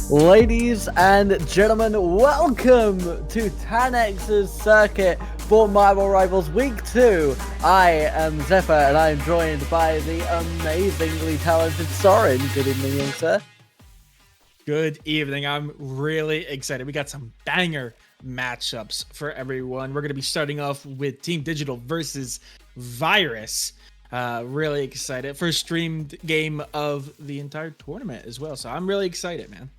Ladies and gentlemen, welcome to Tenax's circuit for Marvel Rivals Week 2. I am Zephyr, and I am joined by the amazingly talented Soren. Good evening, young sir. Good evening. I'm really excited. We got some banger matchups for everyone. We're going to be starting off with Team Digital versus Virus. Really excited. First streamed game of the entire tournament as well. So I'm really excited, man.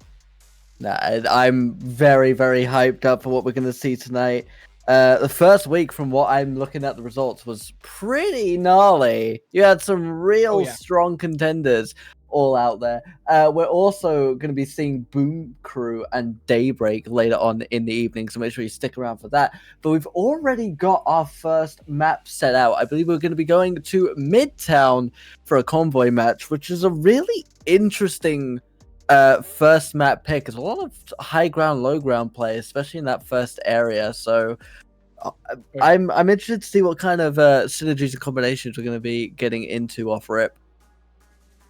I'm very, very hyped up for what we're going to see tonight. The first week, from what I'm looking at the results, was pretty gnarly. You had some real strong contenders all out there. We're also going to be seeing Boom Crew and Daybreak later on in the evening, so make sure you stick around for that. But we've already got our first map set out. I believe we're going to be going to Midtown for a convoy match, which is a really interesting first map pick. There's a lot of high ground, low ground play, especially in that first area. So I'm interested to see what kind of synergies and combinations we're going to be getting into off rip.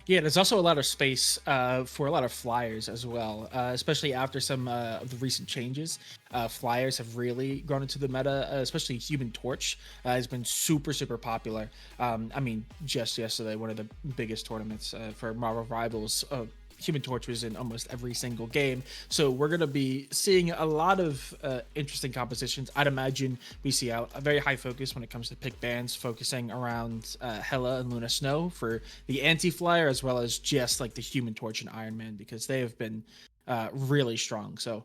Yeah, there's also a lot of space for a lot of flyers as well, especially after some of the recent changes. Flyers have really grown into the meta, especially Human Torch has been super, super popular. I mean, just yesterday, one of the biggest tournaments for Marvel Rivals, Human Torch was in almost every single game. So we're going to be seeing a lot of interesting compositions. I'd imagine we see a very high focus when it comes to pick bans, focusing around Hela and Luna Snow for the anti-flyer, as well as just like the Human Torch and Iron Man, because they have been really strong. So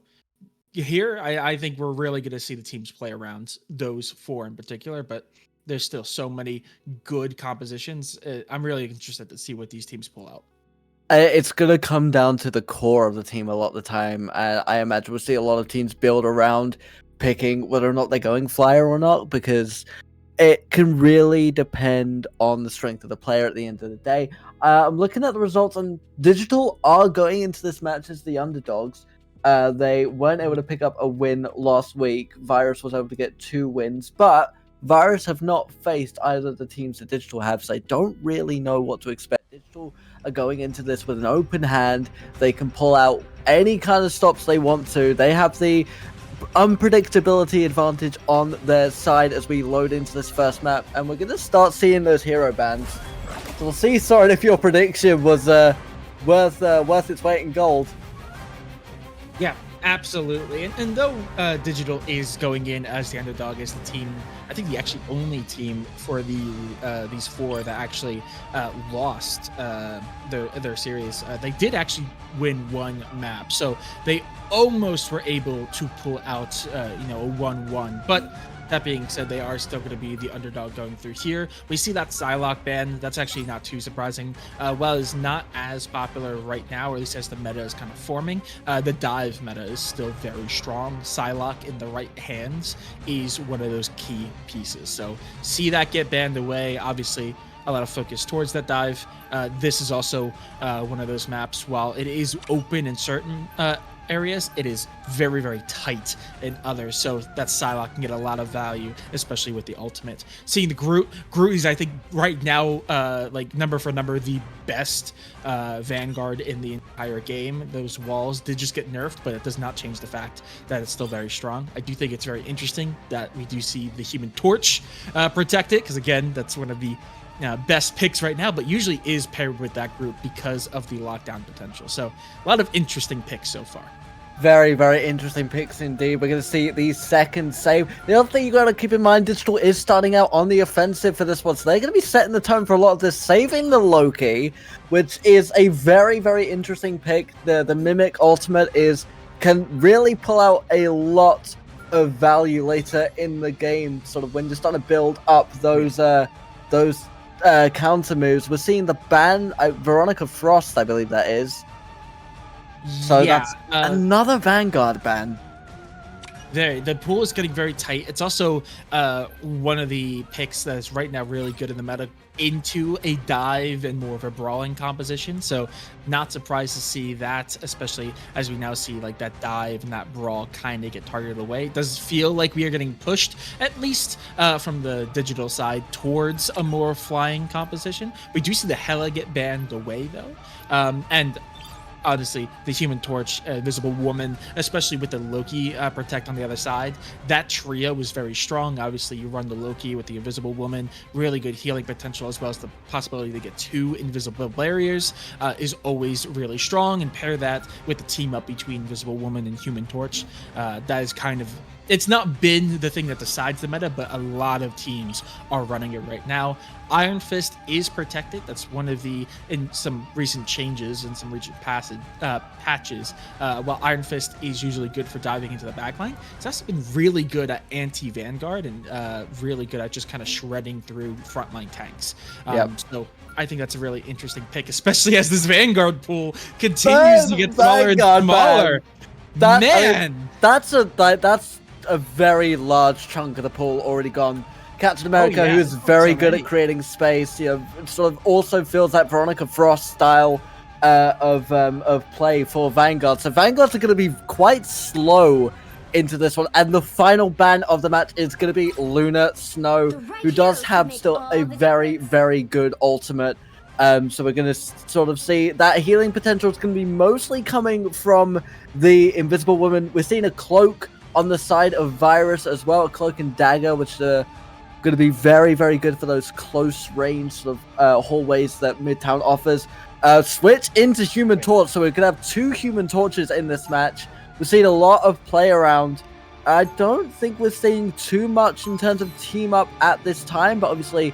here, I think we're really going to see the teams play around those four in particular, but there's still so many good compositions. I'm really interested to see what these teams pull out. It's going to come down to the core of the team a lot of the time. I imagine we'll see a lot of teams build around picking whether or not they're going flyer or not, because it can really depend on the strength of the player at the end of the day. I'm looking at the results, and Digital are going into this match as the underdogs. They weren't able to pick up a win last week. Virus was able to get 2 wins, but Virus have not faced either of the teams that Digital have, so I don't really know what to expect Digital are going into this with an open hand. They can pull out any kind of stops they want to. They have the unpredictability advantage on their side as we load into this first map, and we're going to start seeing those hero bans. So we'll see, Soren, if your prediction was worth its weight in gold. Yeah, absolutely. And though Digital is going in as the underdog, as the team, I think the actually only team for these four that actually lost their series, they did actually win one map, so they almost were able to pull out a 1-1. But that being said, they are still going to be the underdog going through here. We see that Psylocke ban. That's actually not too surprising. While it's not as popular right now, or at least as the meta is kind of forming, the dive meta is still very strong. Psylocke in the right hands is one of those key pieces. So see that get banned away. Obviously, a lot of focus towards that dive. This is also one of those maps, while it is open in certain areas, it is very, very tight in others, so that Psylocke can get a lot of value, especially with the ultimate. Seeing the Groot is, I think, right now, like number for number, the best Vanguard in the entire game. Those walls did just get nerfed, but it does not change the fact that it's still very strong. I do think it's very interesting that we do see the Human Torch protect it, because again, that's one of the best picks right now, but usually is paired with that group because of the lockdown potential. So a lot of interesting picks so far. Very, very interesting picks indeed. We're going to see the second save. The other thing you got to keep in mind, Digital is starting out on the offensive for this one, so they're going to be setting the tone for a lot of this, saving the Loki, which is a very, very interesting pick. The Mimic ultimate can really pull out a lot of value later in the game, sort of when you're starting to build up those counter moves. We're seeing the ban, Veronica Frost, I believe that is. So yeah, that's another Vanguard ban. The pool is getting very tight. It's also one of the picks that is right now really good in the meta into a dive and more of a brawling composition. So not surprised to see that, especially as we now see like that dive and that brawl kind of get targeted away. It does feel like we are getting pushed, at least from the Digital side, towards a more flying composition. We do see the Hela get banned away though. And honestly, the Human Torch, Invisible Woman, especially with the Loki protect on the other side, that trio was very strong. Obviously, you run the Loki with the Invisible Woman, really good healing potential, as well as the possibility to get 2 invisible barriers is always really strong. And pair that with the team up between Invisible Woman and Human Torch, that is kind of, it's not been the thing that decides the meta, but a lot of teams are running it right now. Iron Fist is protected. That's one of the, in some recent changes and some recent patches, while Iron Fist is usually good for diving into the backline, it's also been really good at anti-Vanguard and really good at just kind of shredding through frontline tanks. So I think that's a really interesting pick, especially as this Vanguard pool continues to get smaller and smaller. That's a very large chunk of the pool already gone. Captain America, who is very good at creating space, sort of also feels that Veronica Frost style of play for Vanguard. So Vanguards are going to be quite slow into this one, and the final ban of the match is going to be Luna Snow, who does have still a very, very good ultimate. So we're going to sort of see that healing potential is going to be mostly coming from the Invisible Woman. We're seeing a cloak on the side of Virus as well, a cloak and dagger, which are going to be very, very good for those close range sort of hallways that Midtown offers. Switch into Human Torch, so we're going to have 2 Human Torches in this match. We've seen a lot of play around. I don't think we're seeing too much in terms of team up at this time, but obviously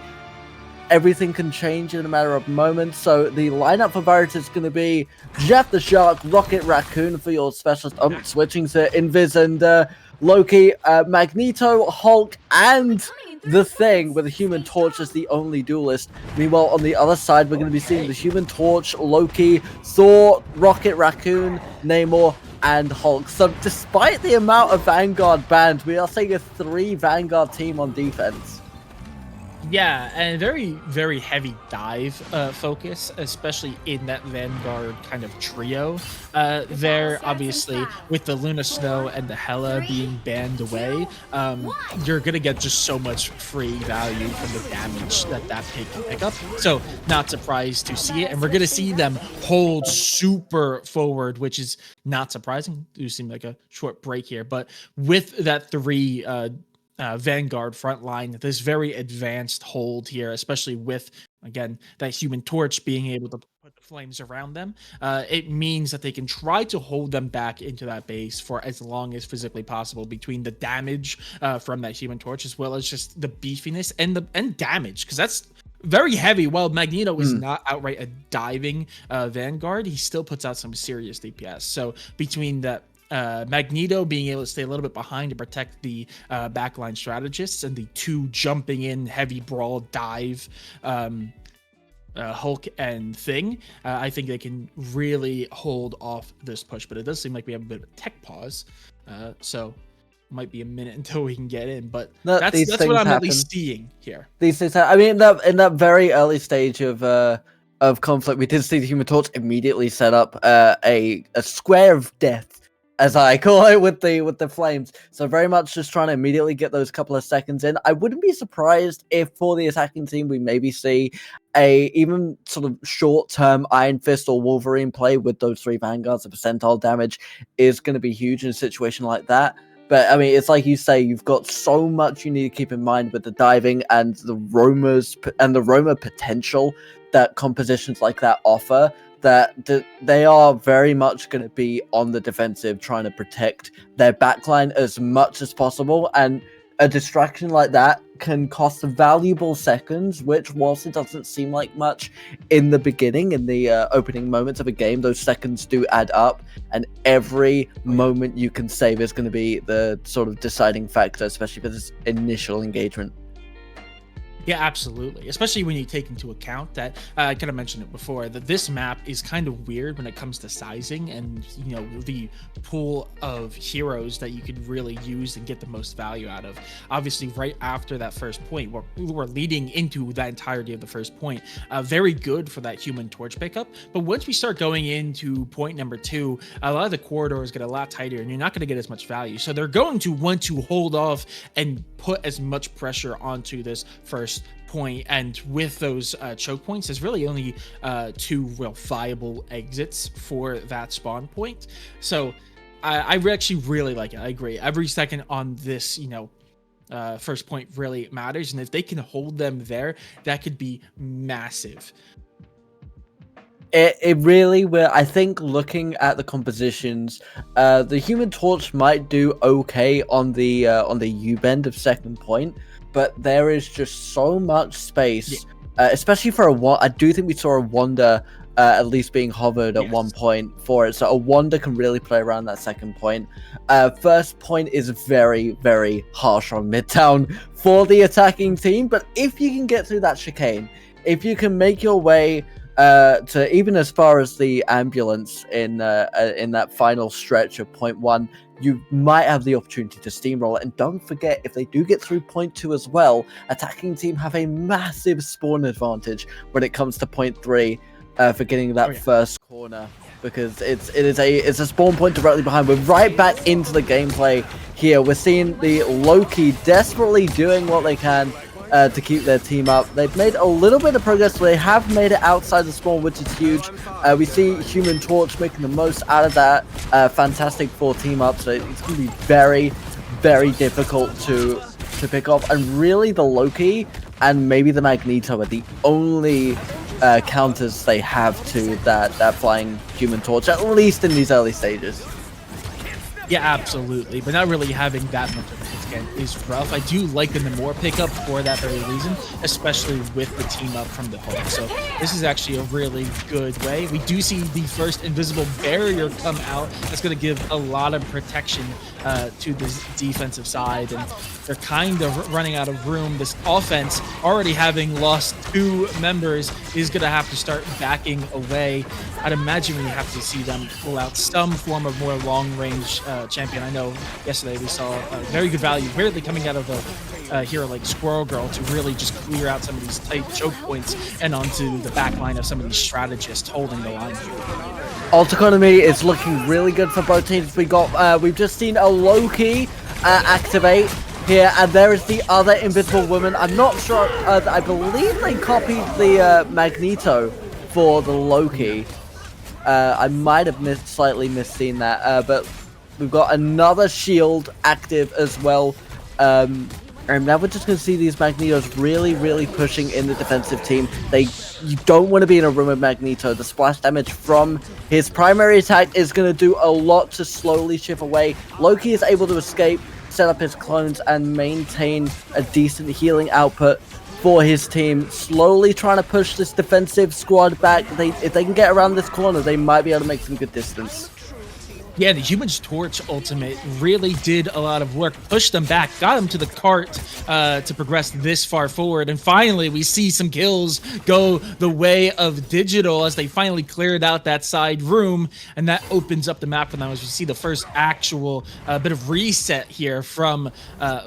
everything can change in a matter of moments. So the lineup for Virus is going to be Jeff the Shark, Rocket Raccoon for your specialist. Switching to Invis and Loki, Magneto, Hulk, and the Thing, with the Human Torch as the only duelist. Meanwhile, on the other side, we're going to be seeing the Human Torch, Loki, Thor, Rocket Raccoon, Namor, and Hulk. So despite the amount of Vanguard bans, we are seeing a 3 Vanguard team on defense. Yeah, and very, very heavy dive focus, especially in that Vanguard kind of trio. There, obviously, with the Luna Snow and the Hela being banned away, you're gonna get just so much free value from the damage that that pick can pick up. So, not surprised to see it, and we're gonna see them hold super forward, which is not surprising. Do seem like a short break here, but with that three Vanguard front line, this very advanced hold here, especially with, again, that Human Torch being able to put the flames around them. It means that they can try to hold them back into that base for as long as physically possible between the damage from that Human Torch, as well as just the beefiness and damage, because that's very heavy. While Magneto is not outright a diving Vanguard, he still puts out some serious DPS. So between that Magneto being able to stay a little bit behind to protect the backline strategists, and the two jumping in heavy brawl dive Hulk and Thing, I think they can really hold off this push. But it does seem like we have a bit of a tech pause, so might be a minute until we can get in. But that's what I'm at least seeing here. These things I mean, in that very early stage of conflict, we did see the Human Torch immediately set up a square of death, as I call it, with the flames. So very much just trying to immediately get those couple of seconds in. I wouldn't be surprised if for the attacking team we maybe see a even sort of short-term Iron Fist or Wolverine play with those three Vanguards. The percentile damage is going to be huge in a situation like that. But I mean, it's like you say, you've got so much you need to keep in mind with the diving and the Roma potential that compositions like that offer, that they are very much going to be on the defensive, trying to protect their backline as much as possible. And a distraction like that can cost valuable seconds, which, whilst it doesn't seem like much in the beginning, in the opening moments of a game, those seconds do add up. And every moment you can save is going to be the sort of deciding factor, especially for this initial engagement. Yeah, absolutely. Especially when you take into account that I kind of mentioned it before, that this map is kind of weird when it comes to sizing and, you know, the pool of heroes that you could really use and get the most value out of. Obviously, right after that first point, we're leading into that entirety of the first point. Very good for that Human Torch pickup. But once we start going into point number 2, a lot of the corridors get a lot tighter and you're not going to get as much value. So they're going to want to hold off and put as much pressure onto this first point. And with those choke points, there's really only 2 real viable exits for that spawn point. So I actually really like it. I agree. Every second on this, you know, first point really matters. And if they can hold them there, that could be massive. It really will. I think looking at the compositions, the Human Torch might do okay on the U-bend of second point, but there is just so much space, especially for I do think we saw a Wanda at least being hovered at one point for it. So a Wanda can really play around that second point. First point is very, very harsh on Midtown for the attacking team, but if you can get through that chicane, if you can make your way to even as far as the ambulance in that final stretch of point 1, you might have the opportunity to steamroll it. And don't forget, if they do get through point 2 as well, attacking team have a massive spawn advantage when it comes to point 3 for getting that first corner, because it's a spawn point directly behind. We're right back into the gameplay here. We're seeing the Loki desperately doing what they can to keep their team up. They've made a little bit of progress. They have made it outside the spawn, which is huge. We see Human Torch making the most out of that Fantastic Four team up, so it's going to be very, very difficult to pick off. And really, the Loki and maybe the Magneto are the only counters they have to that flying Human Torch, at least in these early stages. Yeah, absolutely. But not really having that much of it again is rough. I do like the Namor pickup for that very reason, especially with the team up from the Hulk. So this is actually a really good way. We do see the first invisible barrier come out. That's going to give a lot of protection to the defensive side. And they're kind of running out of room. This offense, already having lost 2 members, is going to have to start backing away. I'd imagine we have to see them pull out some form of more long-range champion. I know yesterday we saw a very good value, weirdly coming out of hero like Squirrel Girl to really just clear out some of these tight choke points and onto the back line of some of these strategists holding the line. Ult economy is looking really good for both teams. We've just seen a Loki activate here, and there is the other Invisible Woman. I'm not sure. I believe they copied the Magneto for the Loki. I might have slightly misseen that, but we've got another shield active as well. And now we're just going to see these Magnetos really pushing in the defensive team. You don't want to be in a room with Magneto. The splash damage from his primary attack is going to do a lot to slowly chip away. Loki is able to escape, set up his clones, and maintain a decent healing output for his team. Slowly trying to push this defensive squad back. If they can get around this corner, they might be able to make some good distance. Yeah, the Human Torch ultimate really did a lot of work, pushed them back, got them to the cart to progress this far forward, and finally we see some kills go the way of Digital as they finally cleared out that side room, and that opens up the map for them as we see the first actual bit of reset here from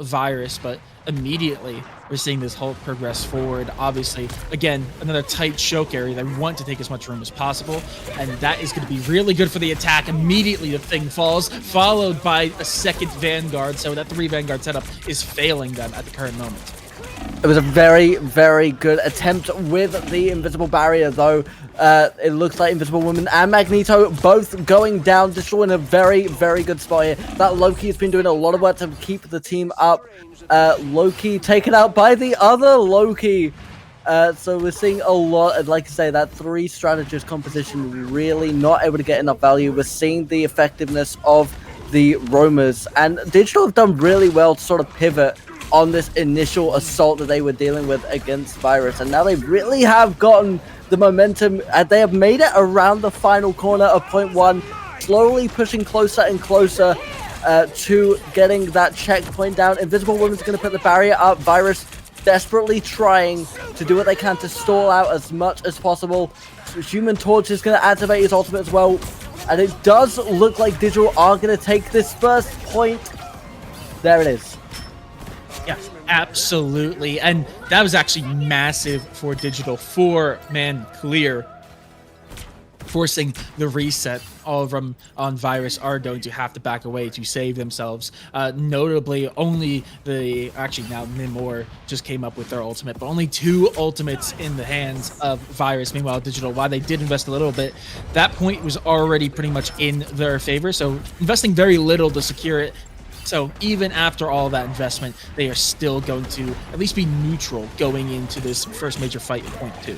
Virus. But immediately we're seeing this Hulk progress forward. Obviously, again, another tight choke area. They want to take as much room as possible, and that is going to be really good for the attack. Immediately the thing falls, followed by a second Vanguard, so that 3 Vanguard setup is failing them at the current moment. It was a very good attempt with the invisible barrier, though. It looks like Invisible Woman and Magneto both going down. Digital in a very good spot here. That Loki has been doing a lot of work to keep the team up. Loki taken out by the other Loki. So we're seeing a lot, and like I say, that 3 strategist composition really not able to get enough value. We're seeing the effectiveness of the roamers, and Digital have done really well to sort of pivot on this initial assault that they were dealing with against Virus, and now they really have gotten the momentum, and they have made it around the final corner of point 1, slowly pushing closer and closer to getting that checkpoint down. Invisible Woman's going to put the barrier up. Virus desperately trying to do what they can to stall out as much as possible. Human Torch is going to activate his ultimate as well, and it does look like Digital are going to take this first point. There it is. Yeah, absolutely. And that was actually massive for Digital. 4-man clear, forcing the reset. All of them on Virus are going to have to back away to save themselves. Notably, only actually now Nimor just came up with their ultimate, but only 2 ultimates in the hands of Virus. Meanwhile, Digital, while they did invest a little bit, that point was already pretty much in their favor. So investing very little to secure it. So even after all that investment, they are still going to at least be neutral going into this first major fight at point 2.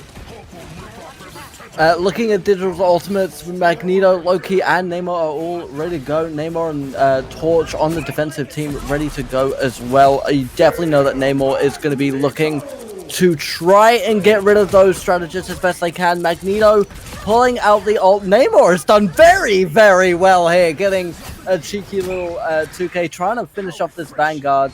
Looking at Digital's ultimates, Magneto, Loki, and Namor are all ready to go. Namor and Torch on the defensive team ready to go as well. You definitely know that Namor is going to be looking to try and get rid of those strategists as best they can. Magneto pulling out the ult. Namor has done very well here, getting a cheeky little 2K, trying to finish off this Vanguard.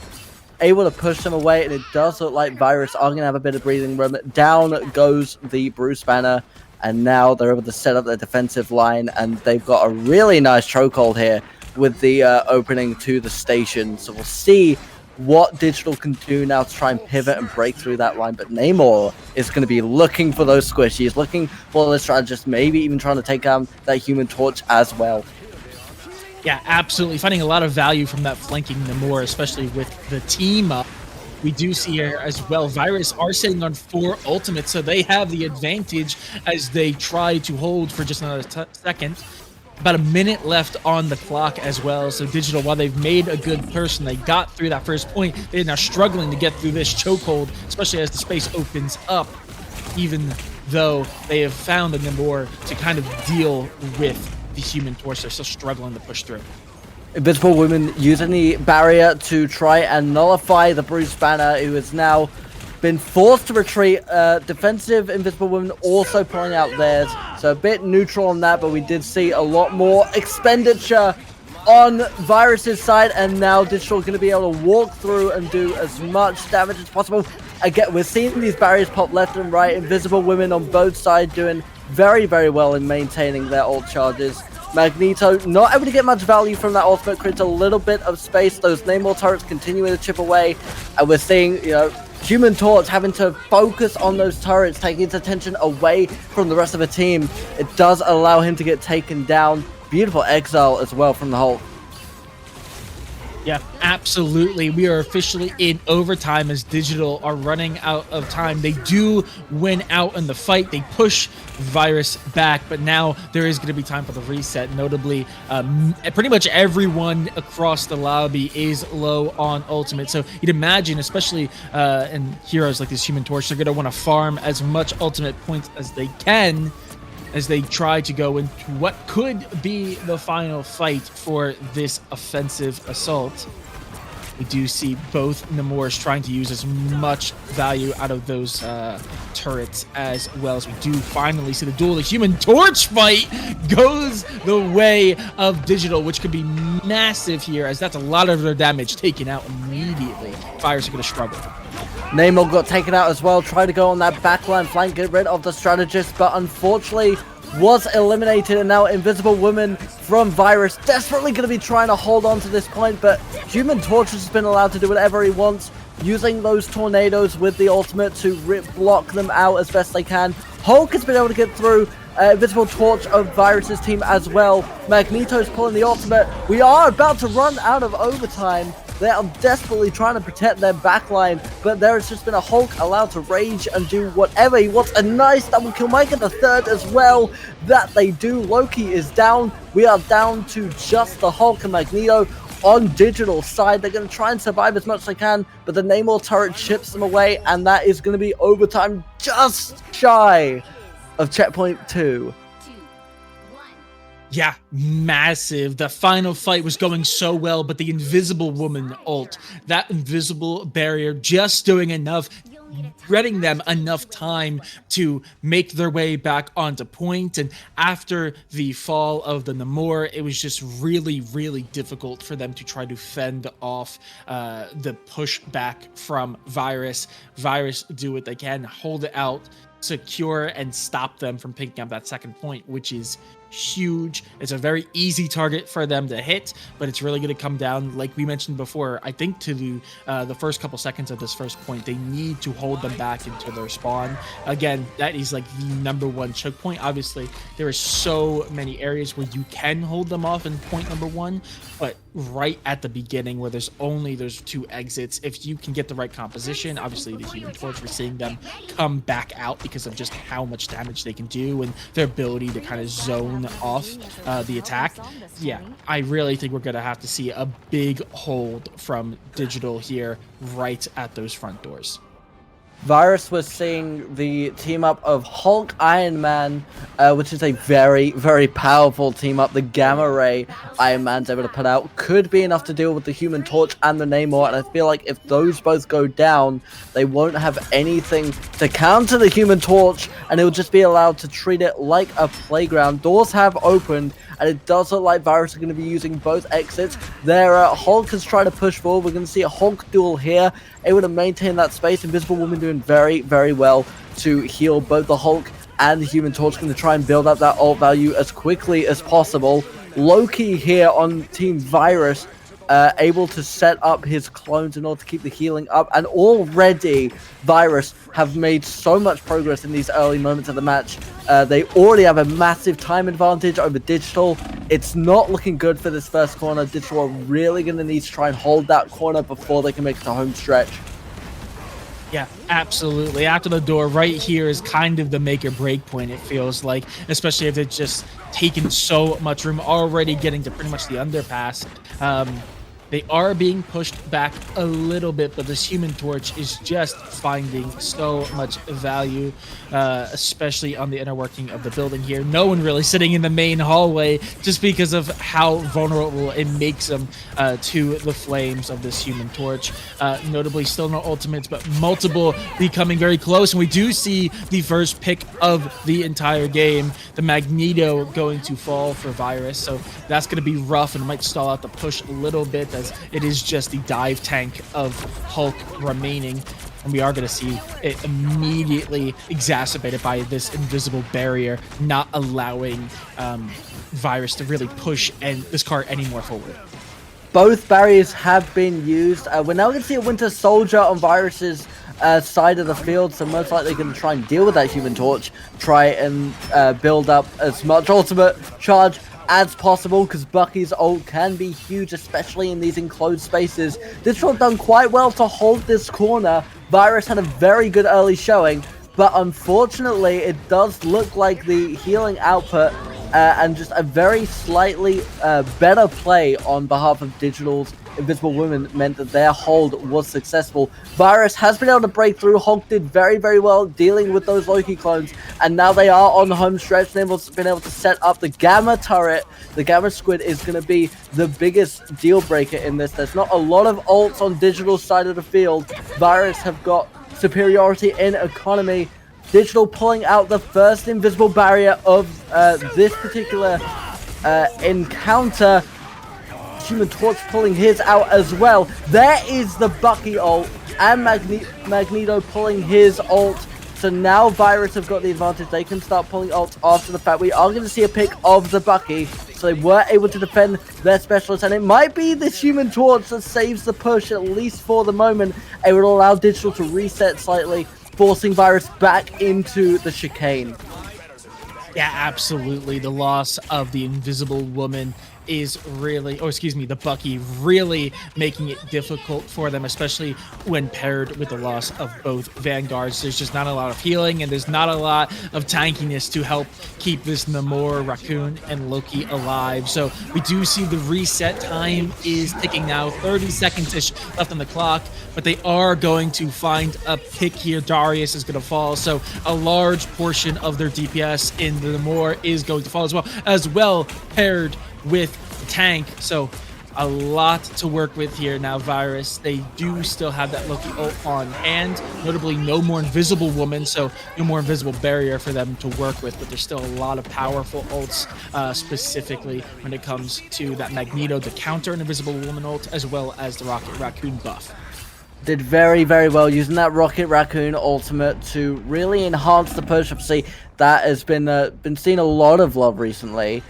Able to push them away, and it does look like Virus are going to have a bit of breathing room. Down goes the Bruce Banner, and now they're able to set up their defensive line, and they've got a really nice chokehold here with the opening to the station. So we'll see what Digital can do now to try and pivot and break through that line. But Namor is going to be looking for those squishies, looking for the strategist, maybe even trying to take down that Human Torch as well. Yeah, absolutely. Finding a lot of value from that flanking Namor, especially with the team up. We do see here as well, Virus are sitting on 4 ultimates, so they have the advantage as they try to hold for just another second. About a minute left on the clock as well, so Digital, while they've made a good push and they got through that first point, they're now struggling to get through this chokehold, especially as the space opens up, even though they have found a Namor to kind of deal with the Human Torch. They're still struggling to push through. Invisible Woman using the barrier to try and nullify the Bruce Banner, who has now been forced to retreat. Defensive Invisible Woman also pulling out theirs, so a bit neutral on that, but we did see a lot more expenditure on Virus's side, and now Digital going to be able to walk through and do as much damage as possible. Again, we're seeing these barriers pop left and right. Invisible Women on both sides doing very well in maintaining their ult charges. Magneto not able to get much value from that ultimate, creates a little bit of space. Those Namor turrets continuing to chip away, and we're seeing, you know, Human Torch having to focus on those turrets, taking his attention away from the rest of the team. It does allow him to get taken down. Beautiful exile as well from the Hulk. Yeah, absolutely. We are officially in overtime as Digital are running out of time. They do win out in the fight. They push Virus back, but now there is going to be time for the reset. Notably, pretty much everyone across the lobby is low on ultimate. So you'd imagine, especially in heroes like this Human Torch, they're going to want to farm as much ultimate points as they can as they try to go into what could be the final fight for this offensive assault. We do see both Namors trying to use as much value out of those turrets as well, as we do finally see the duel. The Human Torch fight goes the way of Digital, which could be massive here, as that's a lot of their damage taken out immediately. Fires are going to struggle. Namor got taken out as well, tried to go on that backline flank, get rid of the strategist, but unfortunately was eliminated, and now Invisible Woman from Virus desperately going to be trying to hold on to this point, but Human Torch has been allowed to do whatever he wants, using those tornadoes with the ultimate to block them out as best they can. Hulk has been able to get through. Invisible Torch of Virus's team as well. Magneto's pulling the ultimate. We are about to run out of overtime. They are desperately trying to protect their backline, but there has just been a Hulk allowed to rage and do whatever he wants. A nice double kill, might get the third as well. That they do. Loki is down. We are down to just the Hulk and Magneto. On Digital's side, they're going to try and survive as much as they can, but the Namor turret chips them away, and that is going to be overtime just shy of checkpoint 2. Yeah, massive. The final fight was going so well, but the Invisible Woman ult, that invisible barrier, just doing enough, getting them enough time to make their way back onto point. And after the fall of the Namor, it was just really, really difficult for them to try to fend off the push back from Virus. Virus do what they can, hold it out, secure, and stop them from picking up that second point, which is huge. It's a very easy target for them to hit, but it's really going to come down, like we mentioned before, I think, to the first couple seconds of this first point. They need to hold them back into their spawn. Again, that is like the #1 choke point. Obviously, there are so many areas where you can hold them off in point #1, but right at the beginning where there's only those 2 exits, if you can get the right composition, obviously the Human Torch, we're seeing them come back out because of just how much damage they can do and their ability to kind of zone off the attack. Yeah, I really think we're going to have to see a big hold from Digital here right at those front doors. Virus was seeing the team up of Hulk, Iron Man, which is a very, very powerful team up. The Gamma Ray Iron Man's able to put out could be enough to deal with the Human Torch and the Namor, and I feel like if those both go down, they won't have anything to counter the Human Torch, and it will just be allowed to treat it like a playground. Doors have opened, and it does look like Virus are going to be using both exits. Their Hulk is trying to push forward. We're going to see a Hulk duel here, able to maintain that space. Invisible Woman doing very, very well to heal both the Hulk and the Human Torch. Going to try and build up that ult value as quickly as possible. Loki here on Team Virus, able to set up his clones in order to keep the healing up, and already Virus have made so much progress in these early moments of the match. They already have a massive time advantage over Digital. It's not looking good for this first corner. Digital are really going to need to try and hold that corner before they can make it to home stretch. Yeah, absolutely. After the door right here is kind of the make or break point, it feels like, especially if it's just taken so much room, already getting to pretty much the underpass. They are being pushed back a little bit, but this Human Torch is just finding so much value, especially on the inner working of the building here. No one really sitting in the main hallway just because of how vulnerable it makes them to the flames of this Human Torch. Notably, still no ultimates, but multiple becoming very close. And we do see the first pick of the entire game, the Magneto going to fall for Virus. So that's going to be rough and might stall out the push a little bit, as it is just the dive tank of Hulk remaining. and we are going to see it immediately exacerbated by this invisible barrier, not allowing Virus to really push this cart any more forward. Both barriers have been used. We're now going to see a Winter Soldier on Virus's side of the field, so most likely going to try and deal with that Human Torch, try and build up as much ultimate charge as possible, because Bucky's ult can be huge, especially in these enclosed spaces. Digital have done quite well to hold this corner. Virus had a very good early showing, but unfortunately it does look like the healing output and just a very slightly better play on behalf of Digital's Invisible Woman meant that their hold was successful. Virus has been able to break through. Hulk did very, very well dealing with those Loki clones, and now they are on the home stretch. They've been able to set up the Gamma turret. The Gamma Squid is going to be the biggest deal breaker in this. There's not a lot of ults on Digital's side of the field. Virus have got superiority in economy. Digital pulling out the first invisible barrier of this particular encounter. Human Torch pulling his out as well. There is the Bucky ult, and Magneto pulling his ult. So now Virus have got the advantage. They can start pulling ults after the fact. We are going to see a pick of the Bucky. So they were able to defend their specialist, and it might be this Human Torch that saves the push, at least for the moment. It would allow Digital to reset slightly, forcing Virus back into the chicane. Yeah, absolutely. The loss of the Invisible Woman is really, the Bucky, really making it difficult for them, especially when paired with the loss of both Vanguards. There's just not a lot of healing, and there's not a lot of tankiness to help keep this Namor, Raccoon, and Loki alive. So we do see the reset time is ticking now, 30 seconds-ish left on the clock, but they are going to find a pick here. Darius is going to fall, so a large portion of their DPS in the Namor is going to fall as well, paired with the tank. So a lot to work with here now. Virus, they do still have that Loki ult on hand, notably no more Invisible Woman, so no more invisible barrier for them to work with, but there's still a lot of powerful ults, specifically when it comes to that Magneto to counter an Invisible Woman ult, as well as the Rocket Raccoon buff. Did very, very well using that Rocket Raccoon ultimate to really enhance the push. See, that has been seeing a lot of love recently.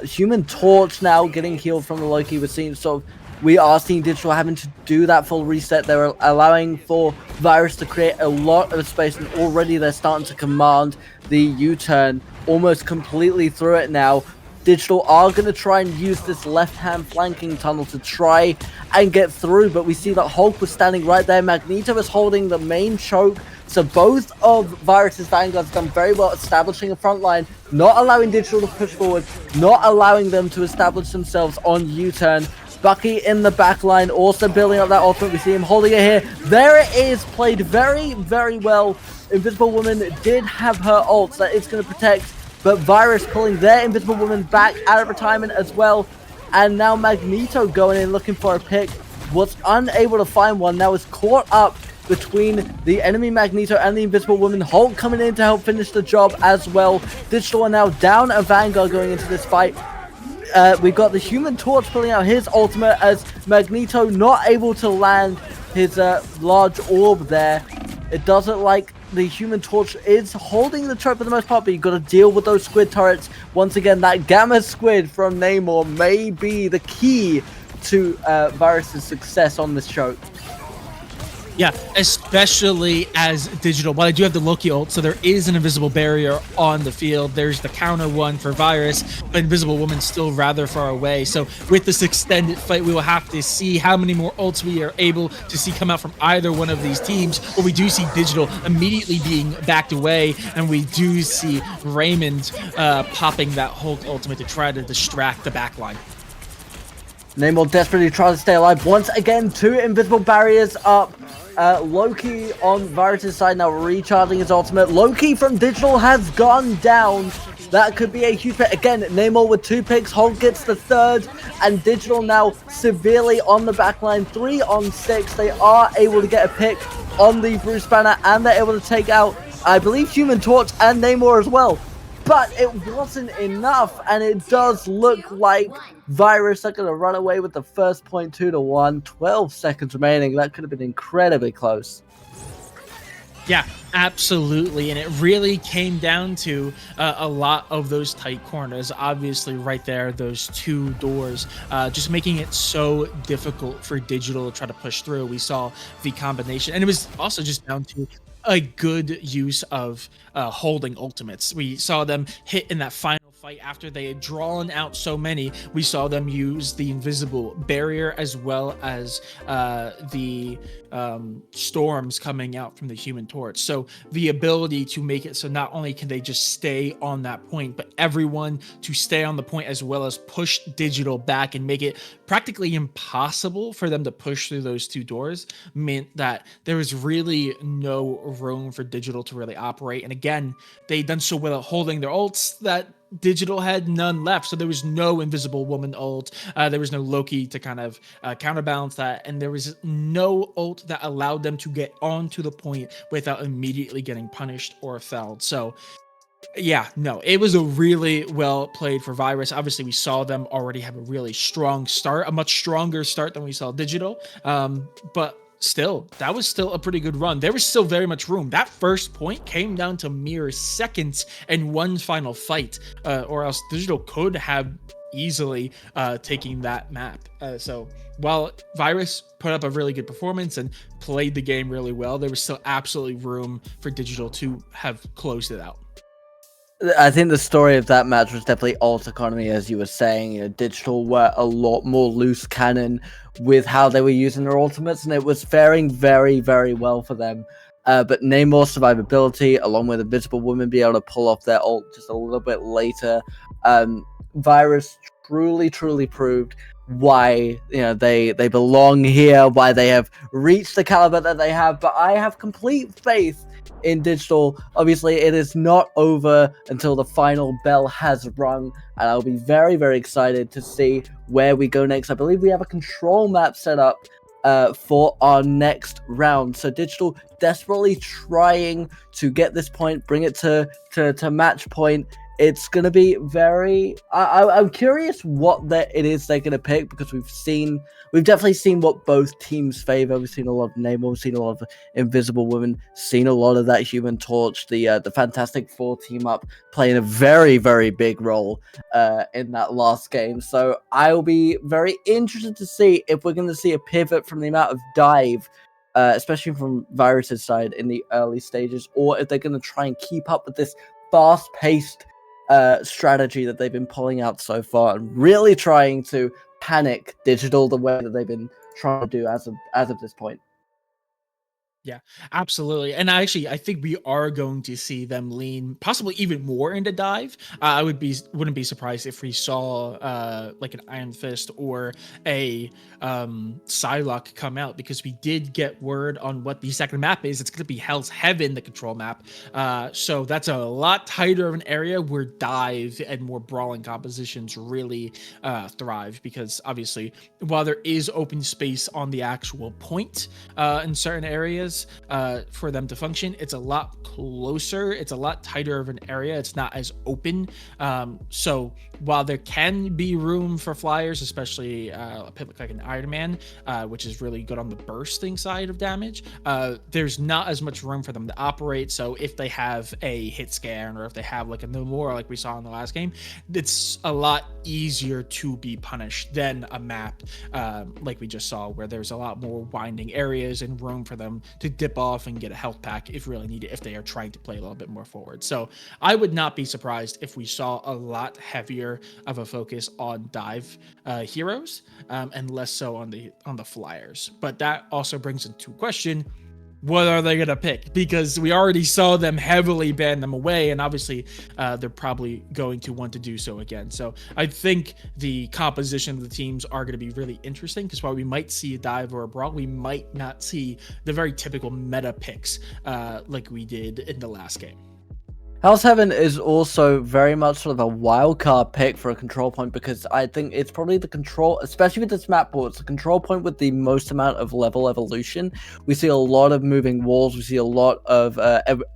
Human Torch now getting healed from the Loki. We are seeing Digital having to do that full reset. They're allowing for Virus to create a lot of space, and already they're starting to command the U-turn almost completely through it now. Digital are going to try and use this left-hand flanking tunnel to try and get through, but we see that Hulk was standing right there. Magneto is holding the main choke. So both of Virus's Vanguards done very well establishing a front line, not allowing Digital to push forward, not allowing them to establish themselves on U-turn. Bucky in the back line, also building up that ultimate. We see him holding it here. There it is, played very, very well. Invisible Woman did have her ult that it's going to protect, but Virus pulling their Invisible Woman back out of retirement as well. And now Magneto going in looking for a pick. Was unable to find one. Now is caught up between the enemy Magneto and the Invisible Woman. Hulk coming in to help finish the job as well. Digital are now down a Vanguard going into this fight. We've got the Human Torch pulling out his ultimate as Magneto not able to land his large orb there. It doesn't like the Human Torch is holding the choke for the most part, but you've got to deal with those squid turrets. Once again, that Gamma Squid from Namor may be the key to Virus's success on this choke. Yeah, especially as Digital. But I do have the Loki ult, so there is an invisible barrier on the field. There's the counter one for Virus, but Invisible Woman's still rather far away. So with this extended fight, we will have to see how many more ults we are able to see come out from either one of these teams. But we do see Digital immediately being backed away, and we do see Raymond popping that Hulk ultimate to try to distract the backline. Namor desperately tries to stay alive. Once again, two invisible barriers up. Loki on Virus's side now recharging his ultimate. Loki from Digital has gone down. That could be a huge pick. Again, Namor with 2 picks. Hulk gets the 3rd. And Digital now severely on the backline. 3 on 6. They are able to get a pick on the Bruce Banner. And they're able to take out, I believe, Human Torch and Namor as well. But it wasn't enough, and it does look like Virus are going to run away with the first point 2-1. 12 seconds remaining. That could have been incredibly close. Yeah, absolutely. And it really came down to a lot of those tight corners. Obviously, right there, those two doors, just making it so difficult for Digital to try to push through. We saw the combination, and it was also just down to a good use of holding ultimates. We saw them hit in that final fight after they had drawn out so many. We saw them use the invisible barrier as well as the storms coming out from the Human Torch. So the ability to make it so not only can they just stay on that point, but everyone to stay on the point as well as push Digital back and make it practically impossible for them to push through those two doors meant that there was really no room for Digital to really operate. And again, they done so well at holding their ults that Digital had none left, so there was no Invisible Woman ult, there was no Loki to kind of counterbalance that, and there was no ult that allowed them to get onto the point without immediately getting punished or felled. So yeah, no, it was a really well played for Virus. Obviously, we saw them already have a really strong start, a much stronger start than we saw Digital. But still, that was still a pretty good run. There was still very much room. That first point came down to mere seconds and one final fight, or else Digital could have easily taking that map. So while Virus put up a really good performance and played the game really well, there was still absolutely room for Digital to have closed it out. I think the story of that match was definitely alt economy, as you were saying. Digital were a lot more loose cannon with how they were using their ultimates, and it was faring very, very well for them. But Namor survivability, along with Invisible Woman being able to pull off their ult just a little bit later, Virus truly proved why they belong here, why they have reached the caliber that they have. But I have complete faith in Digital. Obviously, it is not over until the final bell has rung, and I'll be very, very excited to see where we go next. I believe we have a control map set up for our next round. So Digital desperately trying to get this point, bring it to match point. It's going to be very... I'm curious what it is they're going to pick, because we've definitely seen what both teams favor. We've seen a lot of Namor, we've seen a lot of Invisible Woman, seen a lot of that Human Torch, the Fantastic Four team up playing a very, very big role in that last game. So I'll be very interested to see if we're going to see a pivot from the amount of dive, especially from Virus's side in the early stages, or if they're going to try and keep up with this fast-paced strategy that they've been pulling out so far, and really trying to panic Digital the way that they've been trying to do as of this point. Yeah, absolutely. And I think we are going to see them lean possibly even more into dive. I wouldn't be surprised if we saw like an Iron Fist or a Psylocke come out, because we did get word on what the second map is. It's going to be Hell's Heaven, the control map. So that's a lot tighter of an area where dive and more brawling compositions really thrive, because obviously while there is open space on the actual point in certain areas, for them to function, it's a lot closer, it's a lot tighter of an area, it's not as open. So while there can be room for flyers, especially a pivot like an Iron Man, which is really good on the bursting side of damage, there's not as much room for them to operate. So if they have a hit scan, or if they have like a Nomura like we saw in the last game, it's a lot easier to be punished than a map like we just saw, where there's a lot more winding areas and room for them to dip off and get a health pack if really needed, if they are trying to play a little bit more forward. So I would not be surprised if we saw a lot heavier of a focus on dive heroes, and less so on the flyers. But that also brings into question, what are they going to pick? Because we already saw them heavily ban them away, and obviously they're probably going to want to do so again. So I think the composition of the teams are going to be really interesting, because while we might see a dive or a brawl, we might not see the very typical meta picks like we did in the last game. Hell's Heaven is also very much sort of a wildcard pick for a control point, because I think it's probably the control, especially with this map board, it's the control point with the most amount of level evolution. We see a lot of moving walls, we see a lot of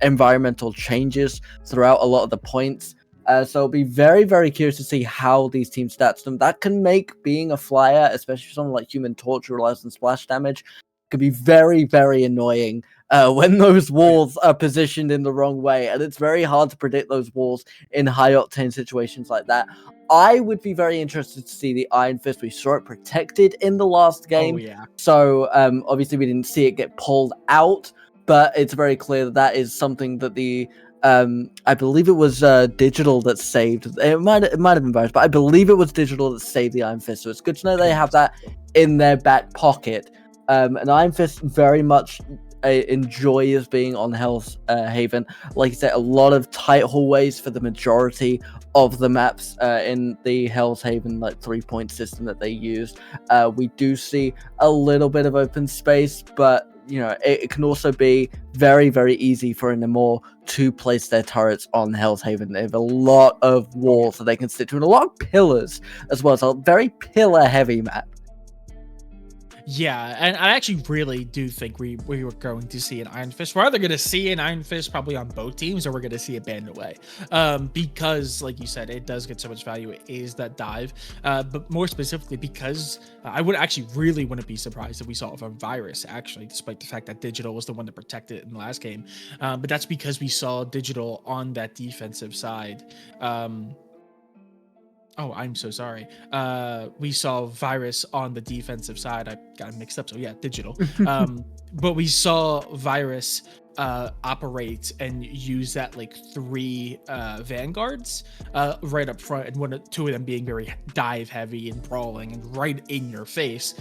environmental changes throughout a lot of the points. So I'll be very, very curious to see how these teams stats them. That can make being a flyer, especially someone like Human Torch who relies on splash damage, could be very, very annoying. when those walls are positioned in the wrong way, and it's very hard to predict those walls in high octane situations like that. I would be very interested to see the Iron Fist. We saw it protected in the last game, Oh yeah. so obviously we didn't see it get pulled out, but it's very clear that that is something that the I believe it was Digital that saved. It might have been Virus, but I believe it was Digital that saved the Iron Fist. So it's good to know they have that in their back pocket. And Iron Fist very much enjoys being on Hell's Haven. Like you said, a lot of tight hallways for the majority of the maps in the Hell's Haven like 3-point system that they use. We do see a little bit of open space, but you know, it can also be very, very easy for a Namor to place their turrets on Hell's Haven. They have a lot of walls that they can stick to, and a lot of pillars as well. So a very pillar-heavy map. Yeah, and I actually really do think we were going to see an Iron Fist. We're either going to see an Iron Fist probably on both teams, or we're going to see it banned away. Because, like you said, it does get so much value. It is that dive. But more specifically, because I would actually really wouldn't be surprised if we saw it from Virus, actually, despite the fact that Digital was the one that protected it in the last game. But that's because we saw Digital on that defensive side. Oh, I'm so sorry. We saw Virus on the defensive side. I got mixed up. So yeah, Digital. But we saw Virus operate and use that like 3 vanguards right up front, and 2 of them being very dive heavy and brawling and right in your face.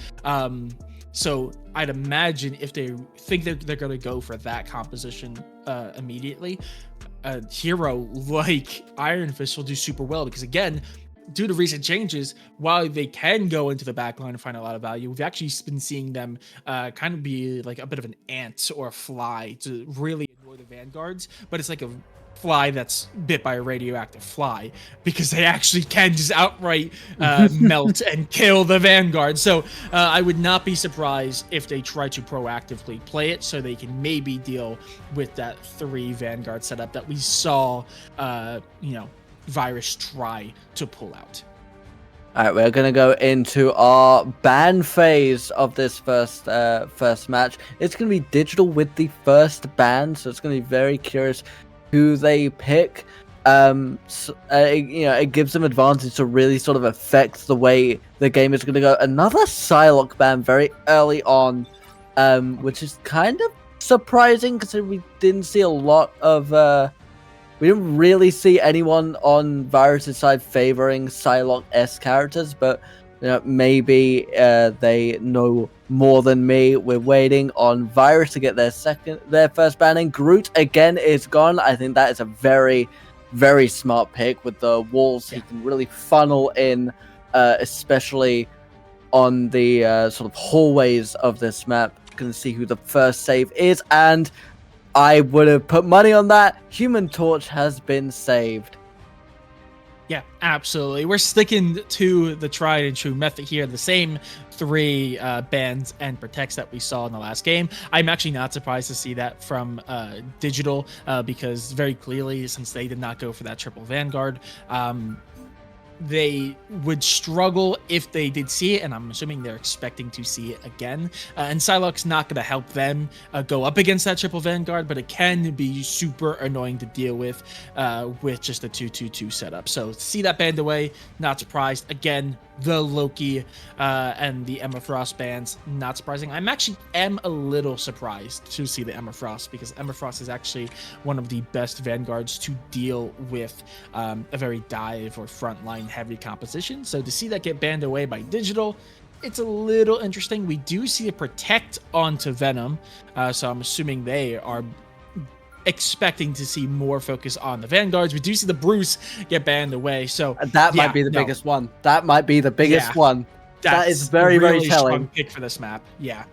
So I'd imagine if they think they're going to go for that composition immediately, a hero like Iron Fist will do super well, because again, due to recent changes, while they can go into the backline and find a lot of value, we've actually been seeing them kind of be like a bit of an ant or a fly to really annoy the vanguards. But it's like a fly that's bit by a radioactive fly, because they actually can just outright melt and kill the vanguard. So I would not be surprised if they try to proactively play it so they can maybe deal with that 3 vanguard setup that we saw, Virus try to pull out. All right, we're gonna go into our ban phase of this first match. It's gonna be Digital with the first ban, so it's gonna be very curious who they pick. It gives them advantage to really sort of affect the way the game is gonna go. Another Psylocke ban very early on, which is kind of surprising considering we didn't see a lot of. We didn't really see anyone on Virus's side favoring Psylocke-esque characters, but maybe they know more than me. We're waiting on Virus to get their first banning. Groot again is gone. I think that is a very, very smart pick with the walls. He can really funnel in, especially on the sort of hallways of this map. Going to see who the first save is, and I would have put money on that. Human Torch has been saved. Yeah, absolutely. We're sticking to the tried and true method here. The same 3 bans and protects that we saw in the last game. I'm actually not surprised to see that from Digital, because very clearly, since they did not go for that triple Vanguard, they would struggle if they did see it, and I'm assuming they're expecting to see it again. And Psylocke's not going to help them go up against that triple Vanguard, but it can be super annoying to deal with just a 2-2-2 setup. So to see that banned away, not surprised. Again, the Loki and the Emma Frost bans, not surprising. I'm actually a little surprised to see the Emma Frost, because Emma Frost is actually one of the best Vanguards to deal with a very dive or frontline heavy composition. So to see that get banned away by Digital, it's a little interesting. We do see a protect onto Venom, so I'm assuming they are expecting to see more focus on the Vanguards. We do see the Bruce get banned away, so that might be the biggest one. That might be the biggest one. That is very, really very telling. Strong pick for this map. Yeah.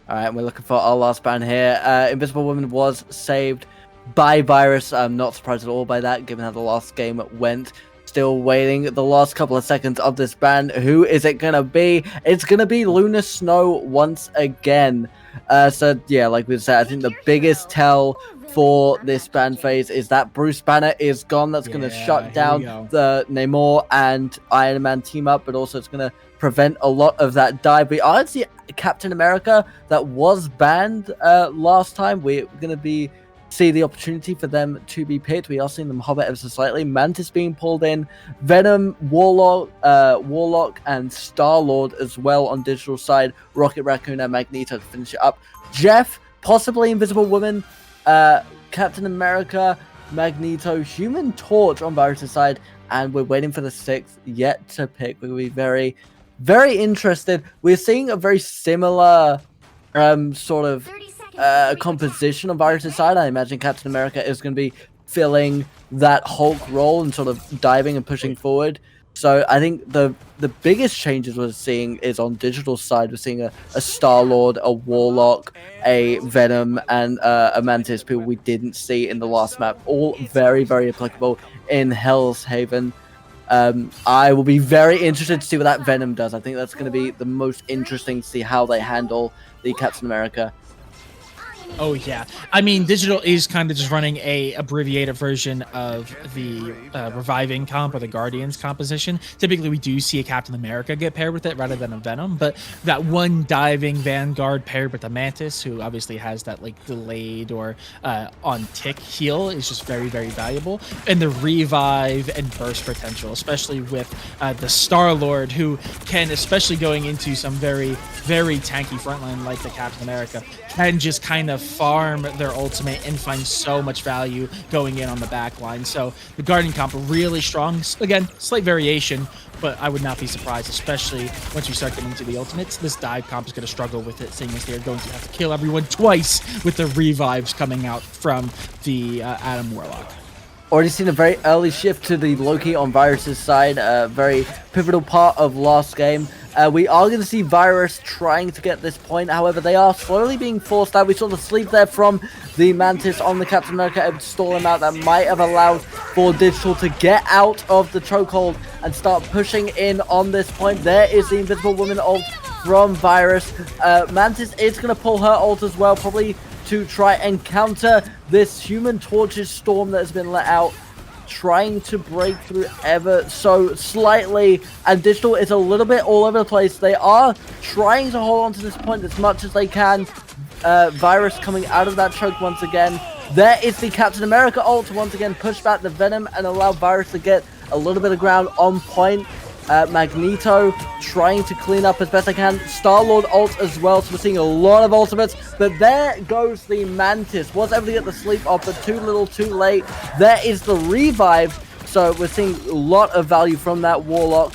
All right, we're looking for our last ban here. Invisible Woman was saved by Virus. I'm not surprised at all by that, given how the last game went. Still waiting the last couple of seconds of this ban. Who is it going to be? It's going to be Luna Snow once again. So yeah, like we said, I think the biggest tell for this ban phase is that Bruce Banner is gone. That's going to shut down the Namor and Iron Man team up, but also it's going to prevent a lot of that dive. We are see Captain America that was banned last time. We're going to see the opportunity for them to be picked. We are seeing them hover ever so slightly. Mantis being pulled in, Venom, Warlock, and Star-Lord as well on digital side. Rocket Raccoon and Magneto to finish it up. Jeff, possibly Invisible Woman, Captain America, Magneto, Human Torch on Virus' side, and we're waiting for the 6th yet to pick. We're going to be very, very interested. We're seeing a very similar sort of composition on Virus' side. I imagine Captain America is going to be filling that Hulk role and sort of diving and pushing forward. So I think the biggest changes we're seeing is on digital side. We're seeing a Star-Lord, a Warlock, a Venom, and a Mantis, people we didn't see in the last map. All very, very applicable in Hell's Haven. I will be very interested to see what that Venom does. I think that's going to be the most interesting to see how they handle the Captain America. Oh yeah, I mean, digital is kind of just running a abbreviated version of the reviving comp or the Guardians composition. Typically, we do see a Captain America get paired with it rather than a Venom, but that one diving Vanguard paired with a Mantis, who obviously has that like delayed or on tick heal, is just very, very valuable. And the revive and burst potential, especially with the Star-Lord, who can, especially going into some very, very tanky frontline like the Captain America, can just kind of farm their ultimate and find so much value going in on the back line. So the Guardian comp really strong. Again, slight variation, but I would not be surprised, especially once you start getting into the ultimates. This dive comp is going to struggle with it, seeing as they're going to have to kill everyone twice with the revives coming out from the Adam Warlock. Already seen a very early shift to the Loki on Virus' side, a very pivotal part of last game. We are going to see Virus trying to get this point, however they are slowly being forced out. We saw the sleep there from the Mantis on the Captain America, able to stall him out. That might have allowed for Digital to get out of the chokehold and start pushing in on this point. There is the Invisible Woman ult from Virus. Mantis is going to pull her ult as well, probably to try and counter this Human Torch's storm that has been let out, trying to break through ever so slightly, and Digital is a little bit all over the place. They are trying to hold on to this point as much as they can. Virus coming out of that choke once again. There is the Captain America ult to once again push back the Venom and allow Virus to get a little bit of ground on point. Magneto trying to clean up as best I can. Star-Lord ult as well, so we're seeing a lot of ultimates. But there goes the Mantis. Was able to get the sleep off, but too little, too late. There is the revive. So we're seeing a lot of value from that Warlock.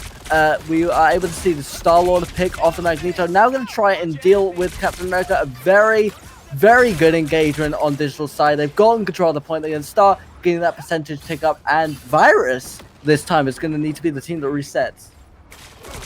We are able to see the Star-Lord pick off the Magneto. Now going to try and deal with Captain America. A very, very good engagement on digital side. They've gotten control of the point. They're going to start getting that percentage tick up, and Virus this time is going to need to be the team that resets.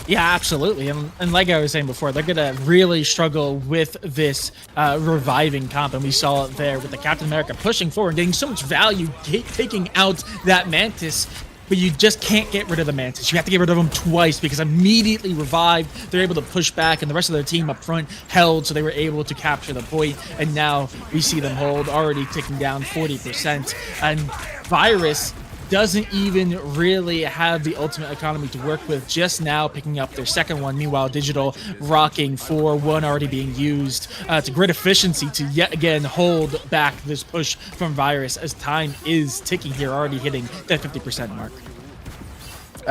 Yeah, absolutely. And like I was saying before, they're going to really struggle with this reviving comp. And we saw it there with the Captain America pushing forward, getting so much value, taking out that Mantis. But you just can't get rid of the Mantis. You have to get rid of them twice, because immediately revived, they're able to push back, and the rest of their team up front held, so they were able to capture the point. And now we see them hold, already ticking down 40%. And Virus doesn't even really have the ultimate economy to work with, just now picking up their second one. Meanwhile, Digital rocking for one already being used to grid efficiency to yet again hold back this push from Virus, as time is ticking here, already hitting that 50% mark.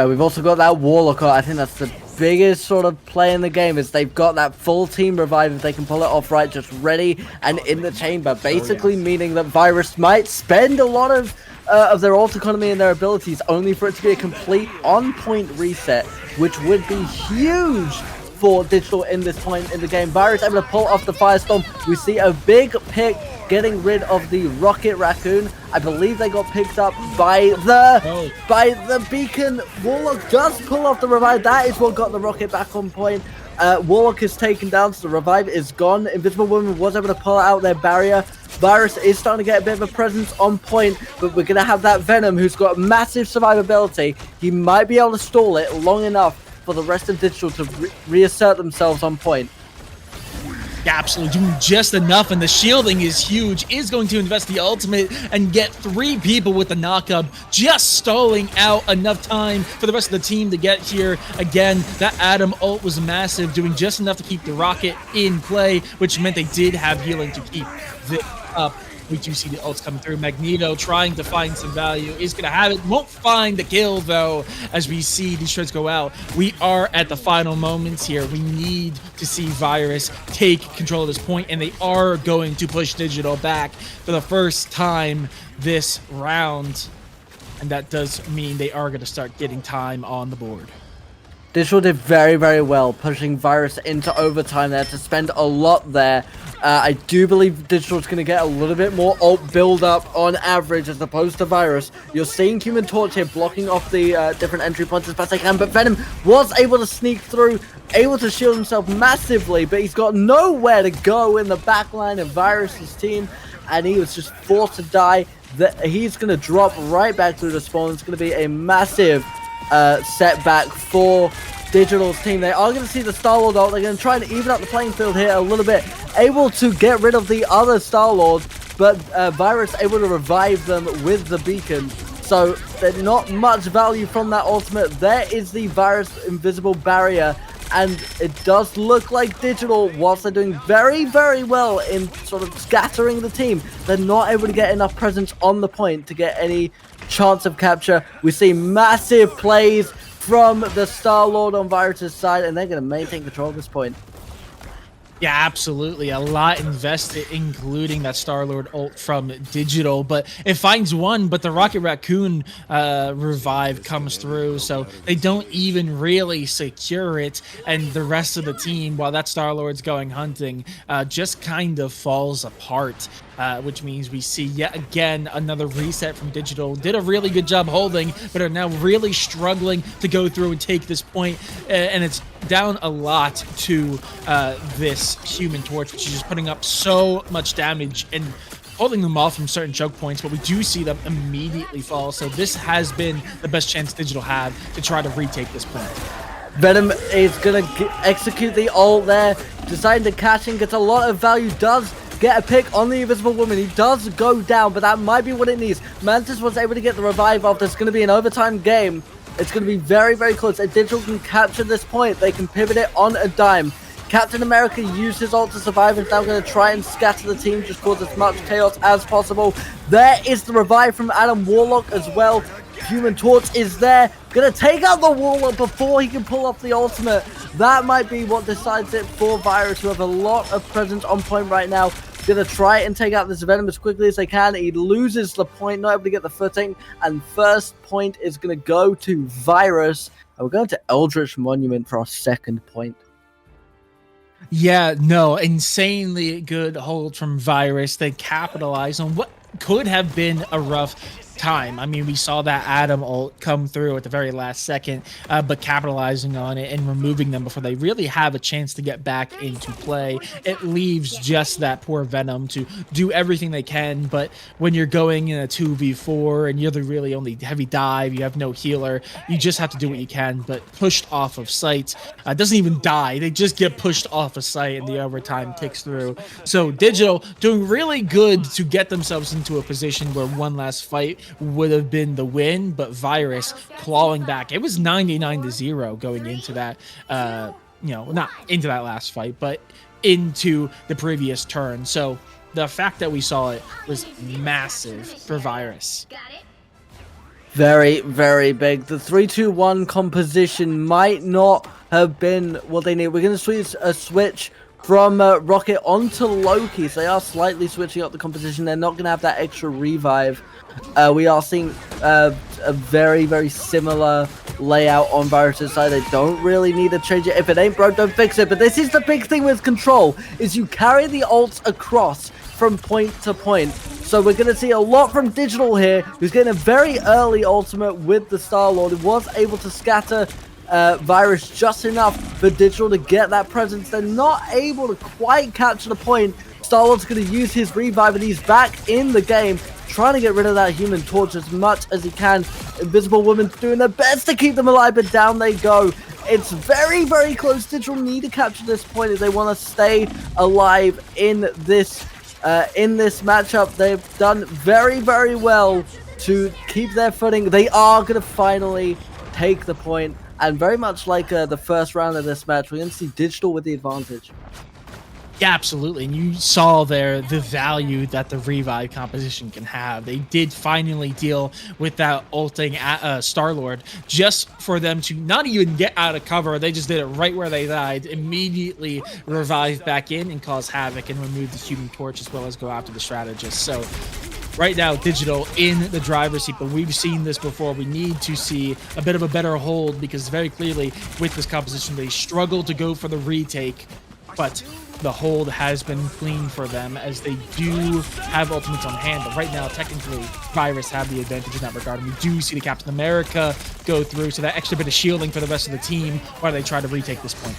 We've also got that Warlock. I think that's the biggest sort of play in the game, is they've got that full team revive if they can pull it off right, just ready and in the chamber, basically meaning that Virus might spend a lot of their ult economy and their abilities only for it to be a complete on-point reset, which would be huge for Digital in this point in the game. Virus able to pull off the Firestorm. We see a big pick getting rid of the Rocket Raccoon. I believe they got picked up by the Beacon. Warlock does pull off the revive. That is what got the Rocket back on point. Warlock is taken down, so the revive is gone. Invisible Woman was able to pull out their barrier. Virus is starting to get a bit of a presence on point, but we're going to have that Venom, who's got massive survivability. He might be able to stall it long enough for the rest of Digital to reassert themselves on point. Absolutely doing just enough, and the shielding is huge. Is going to invest the ultimate and get 3 people with the knockup, just stalling out enough time for the rest of the team to get here. Again, that Adam ult was massive, doing just enough to keep the rocket in play, which meant they did have healing to keep this up. We do see the ults coming through. Magneto trying to find some value, is going to have it. Won't find the kill, though, as we see these shreds go out. We are at the final moments here. We need to see Virus take control of this point, and they are going to push Digital back for the first time this round. And that does mean they are going to start getting time on the board. Digital did very, very well, pushing Virus into overtime there to spend a lot there. I do believe Digital's going to get a little bit more ult build-up on average as opposed to Virus. You're seeing Human Torch here blocking off the different entry points as best they can, but Venom was able to sneak through, able to shield himself massively, but he's got nowhere to go in the backline of Virus's team, and he was just forced to die. He's going to drop right back through the spawn. It's going to be a massive setback for Digital's team. They are going to see the Star-Lord ult. They're going to try and even up the playing field here a little bit. Able to get rid of the other Star-Lord, but Virus able to revive them with the beacon. So there's not much value from that ultimate. There is the Virus invisible barrier, and it does look like Digital, whilst they're doing very, very well in sort of scattering the team, they're not able to get enough presence on the point to get any chance of capture. We see massive plays from the Star-Lord on Virus's side, and they're going to maintain control at this point. Yeah, absolutely. A lot invested, including that Star-Lord ult from Digital, but it finds one, but the Rocket Raccoon revive comes through, so they don't even really secure it, and the rest of the team, while that Star-Lord's going hunting, just kind of falls apart. Which means we see yet again another reset from Digital. Did a really good job holding, but are now really struggling to go through and take this point, and it's down a lot to this Human Torch, which is just putting up so much damage and holding them off from certain choke points, but we do see them immediately fall. So this has been the best chance Digital had to try to retake this point. Venom is going to execute the ult there, deciding to catch and gets a lot of value, does get a pick on the Invisible Woman. He does go down, but that might be what it needs. Mantis was able to get the revive off. There's going to be an overtime game. It's going to be very, very close. If Digital can capture this point, they can pivot it on a dime. Captain America used his ult to survive and is now going to try and scatter the team, just cause as much chaos as possible. There is the revive from Adam Warlock as well. Human Torch is there, gonna take out the Warlock before he can pull off the ultimate. That might be what decides it for Virus, who have a lot of presence on point right now. Gonna try and take out this Venom as quickly as they can. He loses the point, not able to get the footing, and first point is gonna go to Virus. And we're going to Eldritch Monument for our second point. Yeah, no, insanely good hold from Virus. They capitalize on what could have been a rough time. I mean, we saw that Adam ult come through at the very last second, but capitalizing on it and removing them before they really have a chance to get back into play. It leaves just that poor Venom to do everything they can, but when you're going in a 2v4 and you're the really only heavy dive, you have no healer, you just have to do what you can, but pushed off of sight. Doesn't even die, they just get pushed off of sight and the overtime ticks through. So Digital doing really good to get themselves into a position where one last fight would have been the win, but Virus clawing back. It was 99-0 going into that, not into that last fight, but into the previous turn. So the fact that we saw it was massive for Virus. Very, very big. The 3-2-1 composition might not have been what they need. We're going to switch from Rocket onto Loki, so they are slightly switching up the composition. They're not going to have that extra revive. We are seeing a very, very similar layout on Virus's side. They don't really need to change it. If it ain't broke, don't fix it. But this is the big thing with control, is you carry the ults across from point to point. So we're going to see a lot from Digital here, who's getting a very early ultimate with the Star-Lord, who was able to scatter Virus just enough for Digital to get that presence. They're not able to quite capture the point. Star-Lord's going to use his revive, and he's back in the game, trying to get rid of that Human Torch as much as he can. Invisible Woman doing their best to keep them alive, but down they go It's very, very close. Digital need to capture this point if they want to stay alive in this matchup. They've done very, very well to keep their footing. They are going to finally take the point, and very much like the first round of this match, we're going to see Digital with the advantage. Yeah, absolutely. And you saw there the value that the revive composition can have. They did finally deal with that ulting Star-Lord just for them to not even get out of cover. They just did it right where they died, immediately revive back in and cause havoc and remove the Human Torch, as well as go after the strategist. So right now, Digital in the driver's seat, but we've seen this before. We need to see a bit of a better hold, because very clearly with this composition, they struggle to go for the retake, but the hold has been clean for them, as they do have ultimates on hand. But right now, technically, Virus have the advantage in that regard. And we do see the Captain America go through, so that extra bit of shielding for the rest of the team while they try to retake this point.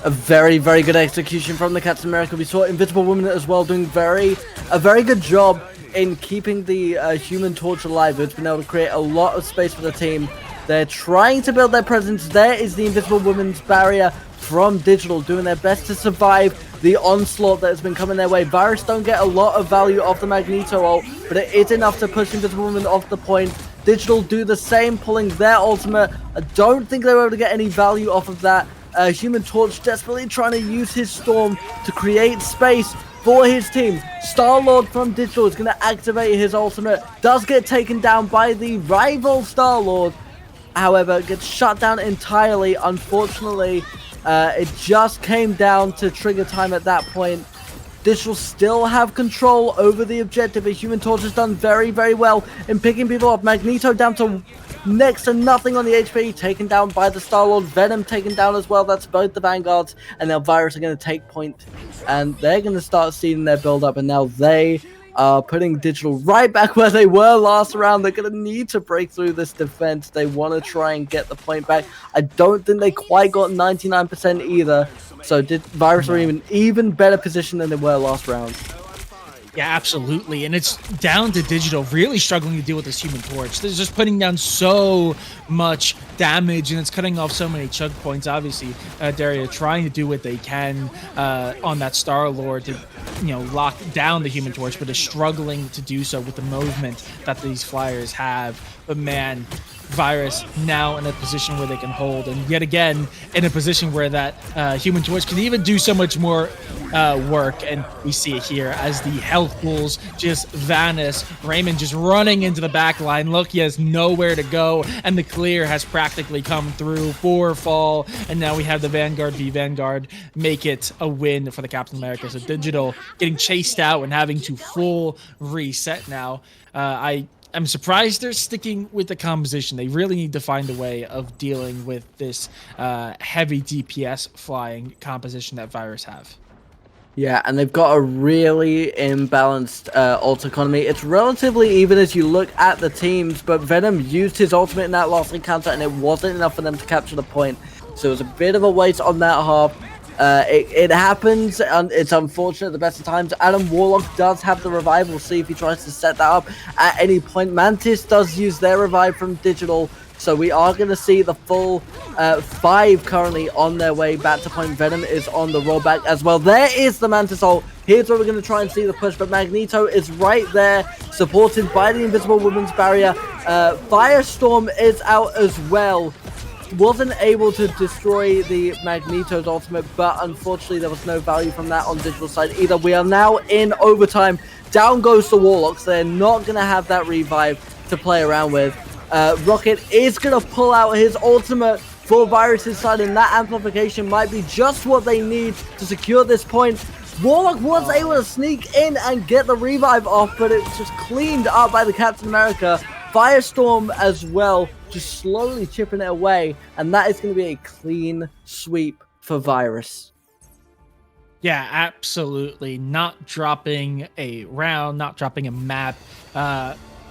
A very, very good execution from the Captain America. We saw Invisible Woman as well doing a very good job in keeping the Human Torch alive. It's been able to create a lot of space for the team. They're trying to build their presence. There is the Invisible Woman's barrier from Digital, doing their best to survive the onslaught that has been coming their way. Virus don't get a lot of value off the Magneto ult, but it is enough to push Invisible Woman off the point. Digital do the same, pulling their ultimate. I don't think they were able to get any value off of that. Human Torch desperately trying to use his Storm to create space for his team. Star-Lord from Digital is going to activate his ultimate. Does get taken down by the rival Star-Lord. However, gets shut down entirely. Unfortunately, it just came down to trigger time at that point. Digital still have control over the objective. A Human Torch has done very, very well in picking people up. Magneto down to next to nothing on the HP, taken down by the Star-Lord. Venom taken down as well. That's both the Vanguards. And now Virus are going to take point. And they're going to start seeing their build-up. And now they are putting Digital right back where they were last round. They're going to need to break through this defense. They want to try and get the point back. I don't think they quite got 99% either. So Virus are even better position than they were last round. Yeah, absolutely. And it's down to Digital really struggling to deal with this Human Torch. They're just putting down so much damage, and it's cutting off so many choke points. Obviously, Daria trying to do what they can on that Star-Lord to, lock down the Human Torch, but is struggling to do so with the movement that these Flyers have. But man, Virus now in a position where they can hold, and yet again in a position where that Human Torch can even do so much more work. And we see it here as the health pools just vanish. Raymond just running into the back line. Look, he has nowhere to go, and the clear has practically come through for fall. And now we have the Vanguard v Vanguard make it a win for the Captain America. So Digital getting chased out and having to full reset now. I'm surprised they're sticking with the composition. They really need to find a way of dealing with this heavy DPS flying composition that Virus have. Yeah, and they've got a really imbalanced ult economy. It's relatively even as you look at the teams, but Venom used his ultimate in that last encounter, and it wasn't enough for them to capture the point. So it was a bit of a waste on that half. It happens, and it's unfortunate at the best of times. Adam Warlock does have the revive. We'll see if he tries to set that up at any point. Mantis does use their revive from Digital, so we are going to see the full 5 currently on their way back to point. Venom is on the rollback as well. There is the Mantis ult. Here's where we're going to try and see the push, but Magneto is right there, supported by the Invisible Woman's barrier. Firestorm is out as well. Wasn't able to destroy the Magneto's ultimate, but unfortunately there was no value from that on Digital side either. We are now in overtime. Down goes the Warlocks. They're not going to have that revive to play around with. Rocket is going to pull out his ultimate for Virus's side, and that amplification might be just what they need to secure this point. Warlock was able to sneak in and get the revive off, but it's just cleaned up by the Captain America. Firestorm as well, just slowly chipping it away, and that is going to be a clean sweep for Virus. Yeah, absolutely. Not dropping a round, not dropping a map.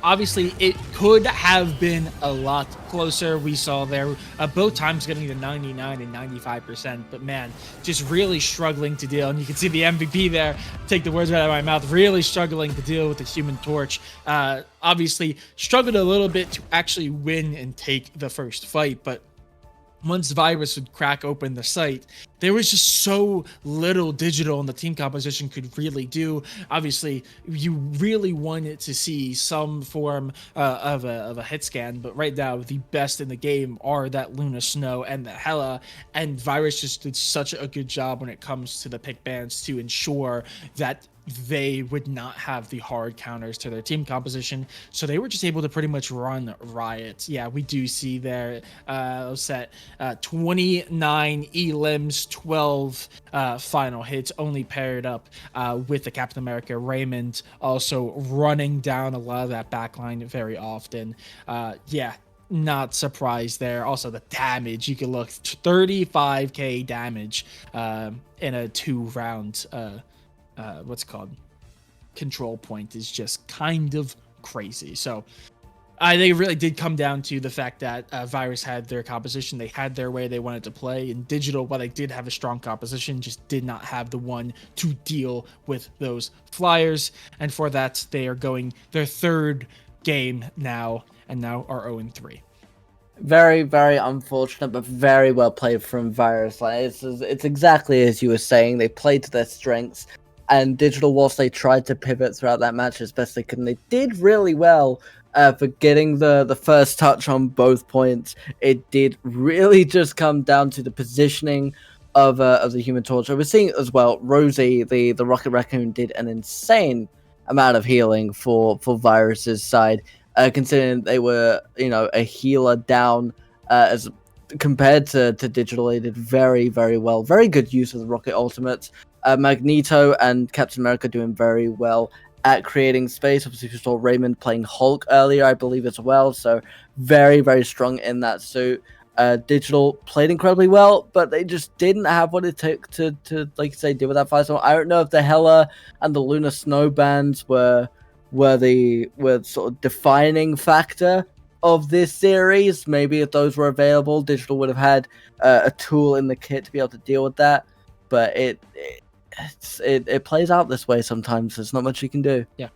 Obviously, it could have been a lot closer. We saw there both times getting to 99 and 95%, but man, just really struggling to deal. And you can see the MVP there, take the words right out of my mouth, really struggling to deal with the Human Torch. Obviously, struggled a little bit to actually win and take the first fight, but once Virus would crack open the site, there was just so little digital in the team composition could really do. Obviously, you really wanted to see some form of a hit scan, but right now the best in the game are that Luna Snow and the Hela, and Virus just did such a good job when it comes to the pick bans to ensure that they would not have the hard counters to their team composition, so they were just able to pretty much run riot. Yeah, we do see there set 29 elims, 12 final hits, only paired up with the Captain America Raymond, also running down a lot of that backline very often. Yeah, not surprised there. Also, the damage, you can look 35k damage in a 2-round what's it called, control point, is just kind of crazy. So I think it really did come down to the fact that Virus had their composition, they had their way they wanted to play, and Digital, while they did have a strong composition, just did not have the one to deal with those flyers, and for that they are going their third game now, and now are 0-3. Very, very unfortunate, but very well played from Virus. Like it's exactly as you were saying. They played to their strengths, and Digital, whilst they tried to pivot throughout that match as best they could, and they did really well for getting the first touch on both points. It did really just come down to the positioning of the Human Torch. We're seeing as well, Rosie, the Rocket Raccoon, did an insane amount of healing for Virus's side. Considering they were, a healer down as compared to Digital. They did very, very well. Very good use of the Rocket Ultimates. Magneto and Captain America doing very well at creating space. Obviously, we saw Raymond playing Hulk earlier, I believe, as well. So very, very strong in that suit. Digital played incredibly well, but they just didn't have what it took to like you say, deal with that firestorm. I don't know if the Hela and the Lunar Snow bands were sort of defining factor of this series. Maybe if those were available, Digital would have had a tool in the kit to be able to deal with that. But it plays out this way sometimes. There's not much you can do. Yeah,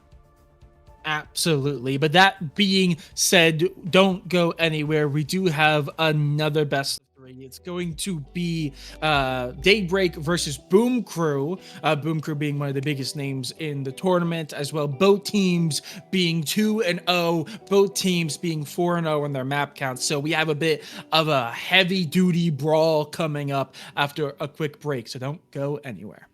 absolutely. But that being said, don't go anywhere. We do have another best of 3. It's going to be Daybreak versus Boom Crew. Boom Crew being one of the biggest names in the tournament as well. Both teams being 2-0, both teams being 4-0 in their map counts. So we have a bit of a heavy duty brawl coming up after a quick break. So don't go anywhere.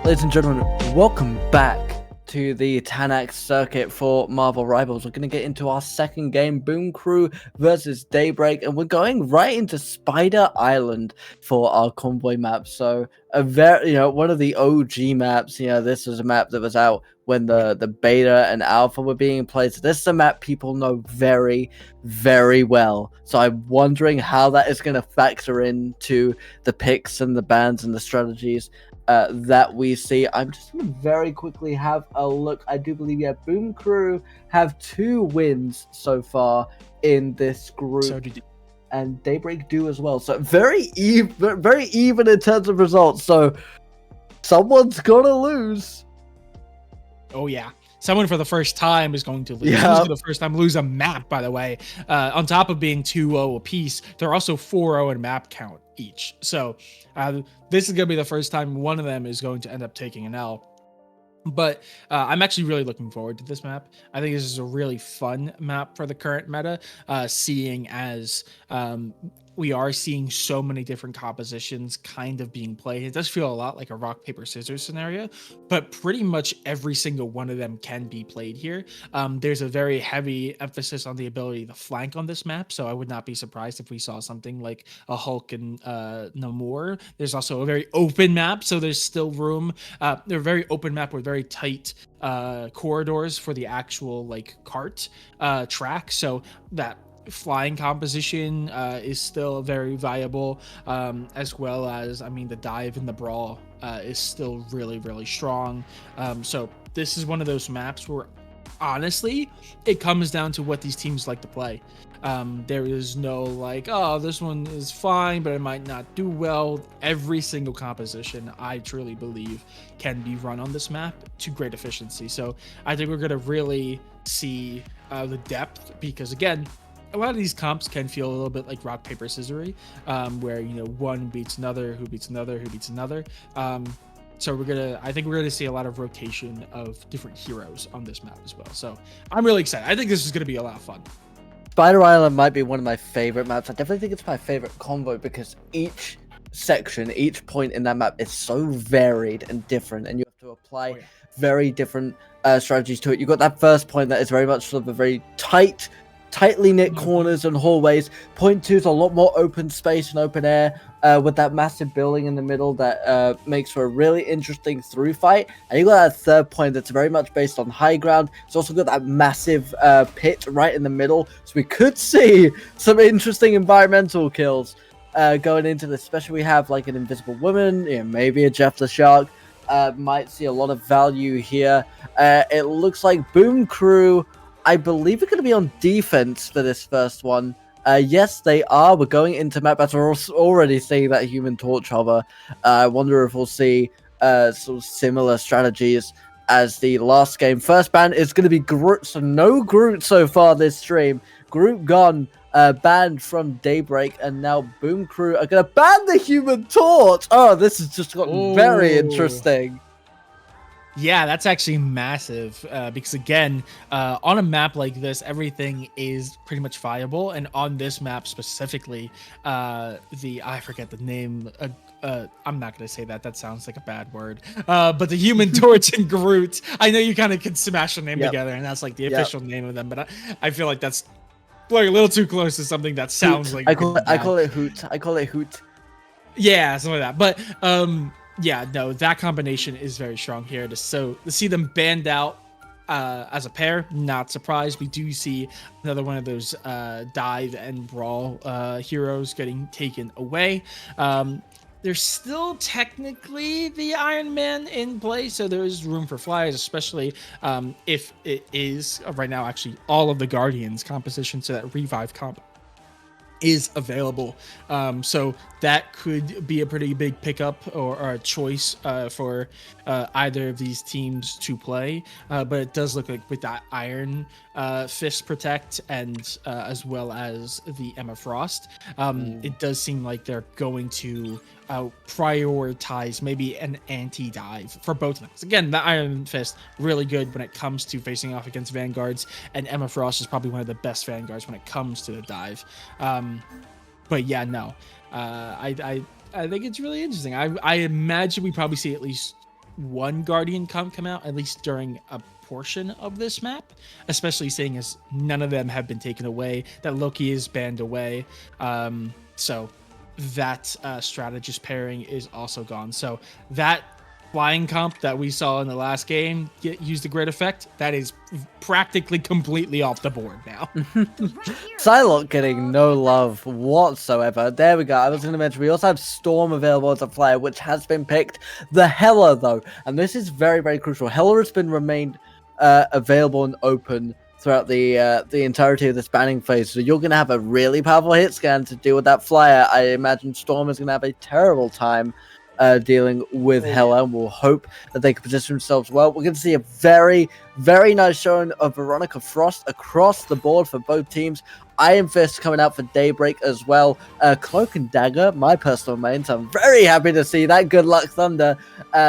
Ladies and gentlemen, welcome back to the Tenax circuit for Marvel Rivals. We're going to get into our second game, Boom Crew versus Daybreak, and we're going right into Spider Island for our convoy map. So a very, one of the OG maps. This was a map that was out when the beta and alpha were being played. So this is a map people know very, very well. So I'm wondering how that is going to factor into the picks and the bans and the strategies that we see. I'm just going to very quickly have a look. I do believe Boom Crew have 2 wins so far in this group. So did you. And Daybreak do as well. So very even in terms of results. So someone's gonna lose. Oh yeah. Someone for the first time is going to lose. Yeah. Who's for the first time lose a map, by the way. On top of being 2-0 apiece, they're also 4-0 in map count each. So this is going to be the first time one of them is going to end up taking an L. But I'm actually really looking forward to this map. I think this is a really fun map for the current meta, seeing as we are seeing so many different compositions kind of being played. It does feel a lot like a rock, paper, scissors scenario, but pretty much every single one of them can be played here. There's a very heavy emphasis on the ability to flank on this map, so I would not be surprised if we saw something like a Hulk and Namor. There's also a very open map, so there's still room. They're a very open map with very tight corridors for the actual cart track, so that flying composition is still very viable, as well as the dive and the brawl is still really strong. So this is one of those maps where honestly it comes down to what these teams like to play. There is no this one is fine but it might not do well. Every single composition, I truly believe, can be run on this map to great efficiency. So I think we're going to really see the depth, because again, a lot of these comps can feel a little bit like rock, paper, scissory, where one beats another, who beats another, who beats another. So I think we're gonna see a lot of rotation of different heroes on this map as well. So I'm really excited. I think this is gonna be a lot of fun. Spider Island might be one of my favorite maps. I definitely think it's my favorite convo because each section, each point in that map is so varied and different, and you have to apply very different strategies to it. You've got that first point that is very much sort of a very tightly knit corners and hallways. Point 2 is a lot more open space and open air, with that massive building in the middle that makes for a really interesting through fight. And you got that third point that's very much based on high ground. It's also got that massive pit right in the middle, so we could see some interesting environmental kills going into this. Especially we have an invisible woman, maybe a Jeff the Shark. Might see a lot of value here. It looks like Boom Crew, I believe, we're going to be on defense for this first one. Yes, they are. We're going into map battle. We're already seeing that Human Torch hover. I wonder if we'll see sort of similar strategies as the last game. First ban is going to be Groot. So no Groot so far this stream. Groot gone, banned from Daybreak, and now Boom Crew are going to ban the Human Torch. Oh, this has just gotten very interesting. Yeah, that's actually massive, because again, on a map like this, everything is pretty much viable, and on this map specifically, I forget the name. I'm not gonna say that. That sounds like a bad word. But the Human Torch and Groot, I know you kind of can smash a name together, and that's the official name of them. But I feel like that's a little too close to something that sounds like. I call it Hoot. I call it Hoot. Yeah, something like that. But yeah, no, that combination is very strong here. To see them banned out as a pair, not surprised. We do see another one of those dive and brawl heroes getting taken away. There's still technically the Iron Man in play, so there is room for flyers, especially if it is right now actually all of the Guardians composition, so that revive comp is available. So that could be a pretty big pickup or a choice for either of these teams to play. But it does look like with that Iron Fist Protect and as well as the Emma Frost, it does seem like they're going to prioritize maybe an anti-dive for both of them. Again, the Iron Fist, really good when it comes to facing off against Vanguards, and Emma Frost is probably one of the best Vanguards when it comes to the dive. But yeah, no, I think it's really interesting. I imagine we probably see at least one Guardian come out, at least during a portion of this map, especially seeing as none of them have been taken away, that Loki is banned away. So that strategist pairing is also gone. So that flying comp that we saw in the last game used a great effect. That is practically completely off the board now. Psylocke getting no love whatsoever. There we go. I was going to mention we also have Storm available as a flyer, which has been picked. The Hela, though, and this is very, very crucial. Hela has been remained available and open throughout the entirety of this banning phase. So you're going to have a really powerful hit scan to deal with that flyer. I imagine Storm is going to have a terrible time dealing with Hela, and we'll hope that they can position themselves well. We're going to see a very, very nice showing of Veronica Frost across the board for both teams. Iron Fist coming out for Daybreak as well. Cloak and Dagger, my personal main, so I'm very happy to see that. Good luck, Thunder.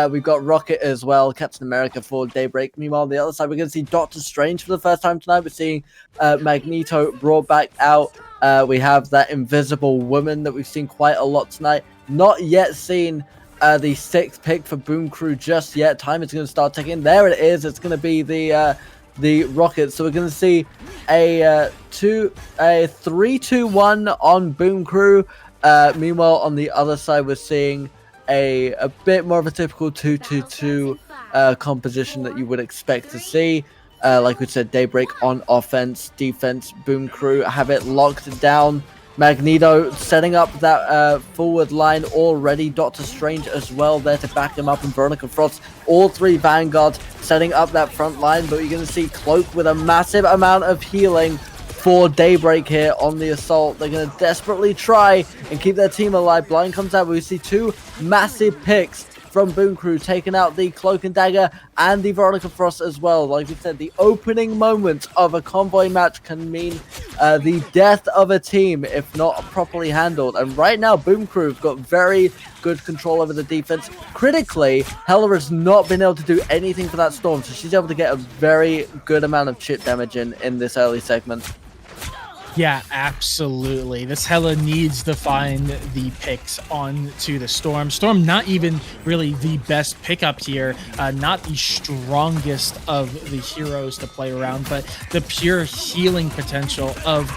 We've got Rocket as well, Captain America for Daybreak. Meanwhile, on the other side, we're going to see Doctor Strange for the first time tonight. We're seeing Magneto brought back out. We have that Invisible Woman that we've seen quite a lot tonight. Not yet seen the 6th pick for Boom Crew just yet. Time is going to start ticking. There it is. It's going to be the Rockets. So we're going to see a 3-2-1 on Boom Crew. Meanwhile, on the other side, we're seeing a bit more of a typical 2-2-2 composition that you would expect to see. Like we said, Daybreak on offense, defense, Boom Crew have it locked down. Magneto setting up that forward line already. Doctor Strange as well there to back him up, and Veronica Frost. All 3 Vanguards setting up that front line, but you're going to see Cloak with a massive amount of healing for Daybreak here on the assault. They're going to desperately try and keep their team alive. Blind comes out, but we see 2 massive picks from Boom Crew, taking out the Cloak and Dagger and the Veronica Frost as well. Like we said, the opening moments of a convoy match can mean the death of a team if not properly handled. And right now, Boom Crew have got very good control over the defense. Critically, Hela has not been able to do anything for that Storm, so she's able to get a very good amount of chip damage in this early segment. Yeah, absolutely. This Hela needs to find the picks onto the Storm. Storm not even really the best pickup here, not the strongest of the heroes to play around, but the pure healing potential of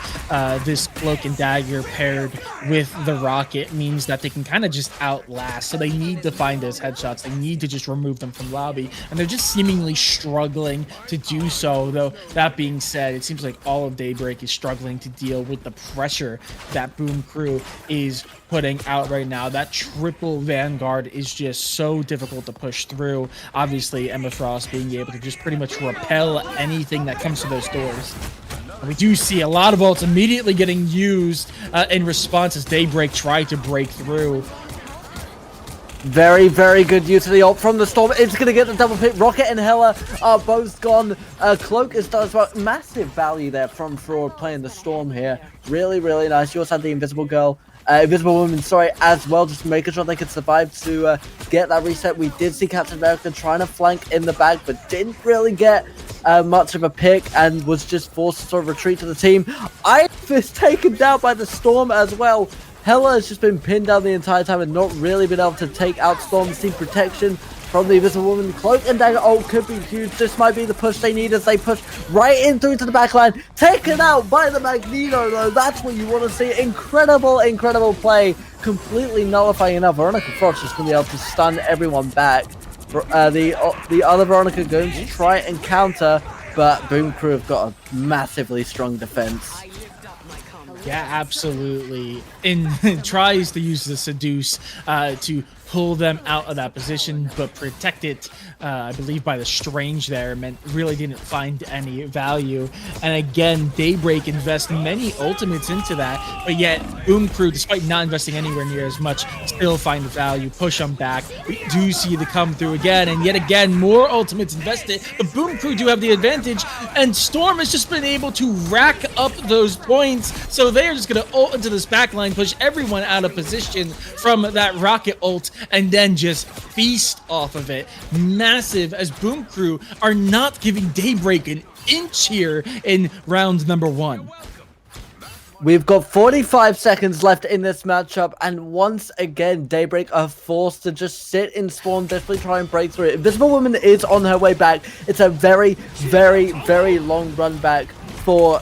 this Cloak and Dagger paired with the Rocket means that they can kind of just outlast. So they need to find those headshots. They need to just remove them from lobby, and they're just seemingly struggling to do so. Though that being said, it seems like all of Daybreak is struggling to deal with the pressure that Boom Crew is putting out right now. That triple Vanguard is just so difficult to push through. Obviously, Emma Frost being able to just pretty much repel anything that comes to those doors. And we do see a lot of ults immediately getting used in response as Daybreak tried to break through. Very, very good use of the ult from the Storm. It's going to get the double pick. Rocket and Hela are both gone. Cloak is done as well. Massive value there from Fraud playing the Storm here. Really, really nice. You also have the Invisible Girl. Invisible Woman, sorry, as well, just making sure they could survive to get that reset. We did see Captain America trying to flank in the back, but didn't really get much of a pick and was just forced to sort of retreat to the team. Iron Fist taken down by the Storm as well. Hela has just been pinned down the entire time and not really been able to take out Storm. See protection from the Invisible Woman. Cloak and Dagger ult could be huge. This might be the push they need as they push right in through to the backline. Taken out by the Magneto, though. That's what you want to see. Incredible, incredible play. Completely nullifying enough. Veronica Frost just going to be able to stun everyone back. The other Veronica going to try and counter, but Boom Crew have got a massively strong defense. Yeah, absolutely. And tries to use the Seduce to pull them out of that position, but protect it, I believe, by the Strange there, meant really didn't find any value. And again, Daybreak invests many ultimates into that, but yet Boom Crew, despite not investing anywhere near as much, still find the value, push them back. We do see the come through again, and yet again, more ultimates invested, but Boom Crew do have the advantage, and Storm has just been able to rack up those points, so they're just going to ult into this backline, push everyone out of position from that Rocket ult, and then just feast off of it. Massive, as Boom Crew are not giving Daybreak an inch here in round number 1. We've got 45 seconds left in this matchup, and once again, Daybreak are forced to just sit in spawn, desperately try and break through it. Invisible Woman is on her way back. It's a very, very, very long run back for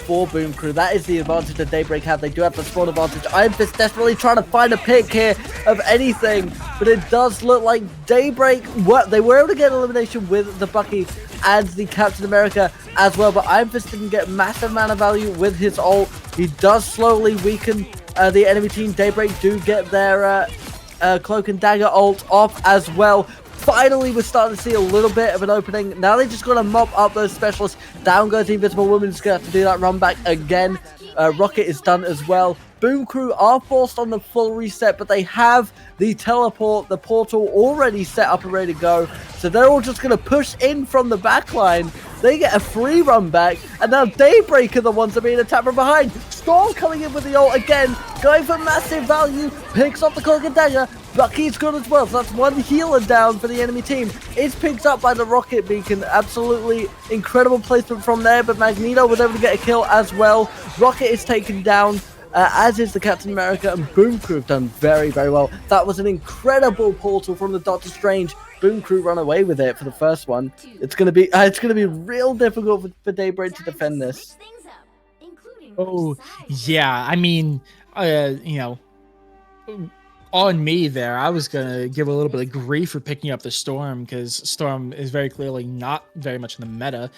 Boom Crew. That is the advantage that Daybreak have. They do have the spawn advantage. I'm just desperately trying to find a pick here of anything, but it does look like Daybreak, they were able to get elimination with the Bucky and the Captain America as well, but Iron Fist didn't get massive mana value with his ult. He does slowly weaken the enemy team. Daybreak do get their Cloak and Dagger ult off as well. Finally, we're starting to see a little bit of an opening. Now they just got to mop up those specialists. Down goes the Invisible Woman. Just going to have to do that run back again. Rocket is done as well. Boom Crew are forced on the full reset, but they have the teleport, the portal already set up and ready to go. So they're all just going to push in from the back line. They get a free run back, and now Daybreak are the ones that are being attacked from behind. Storm coming in with the ult again, going for massive value, picks up the Cloak and Dagger. Bucky's good as well, so that's one healer down for the enemy team. It's picked up by the Rocket Beacon. Absolutely incredible placement from there, but Magneto was able to get a kill as well. Rocket is taken down, as is the Captain America, and Boom Crew have done very, very well. That was an incredible portal from the Doctor Strange. Boom Crew run away with it for the first one. It's gonna be real difficult for Daybreak to defend this. Oh yeah, I mean, you know, on me there, I was gonna give a little bit of grief for picking up the Storm, because Storm is very clearly not very much in the meta,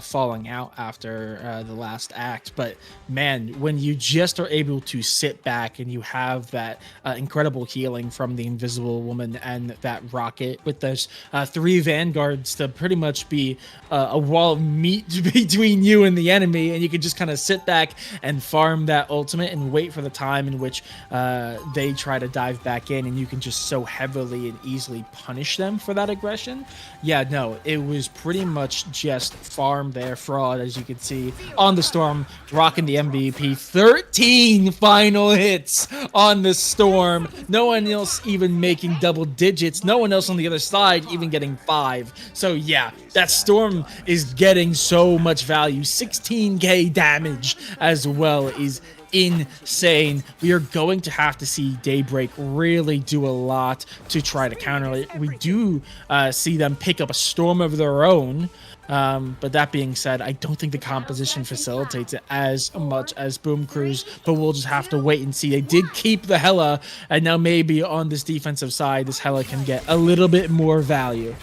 falling out after the last act. But man, when you just are able to sit back and you have that incredible healing from the Invisible Woman and that Rocket with those 3 Vanguards to pretty much be a wall of meat between you and the enemy, and you can just kind of sit back and farm that ultimate and wait for the time in which they try to dive back in, and you can just so heavily and easily punish them for that aggression. Yeah, no, it was pretty much just farm there, fraud, as you can see on the Storm, rocking the MVP. 13 final hits on the Storm. No one else even making double digits. No one else on the other side even getting 5. So yeah, that Storm is getting so much value. 16k damage as well is insane. We are going to have to see Daybreak really do a lot to try to counter it. We do see them pick up a Storm of their own, but that being said, I don't think the composition facilitates it as much as Boom Crew's, but we'll just have to wait and see. They did keep the Hela, and now maybe on this defensive side, this Hela can get a little bit more value.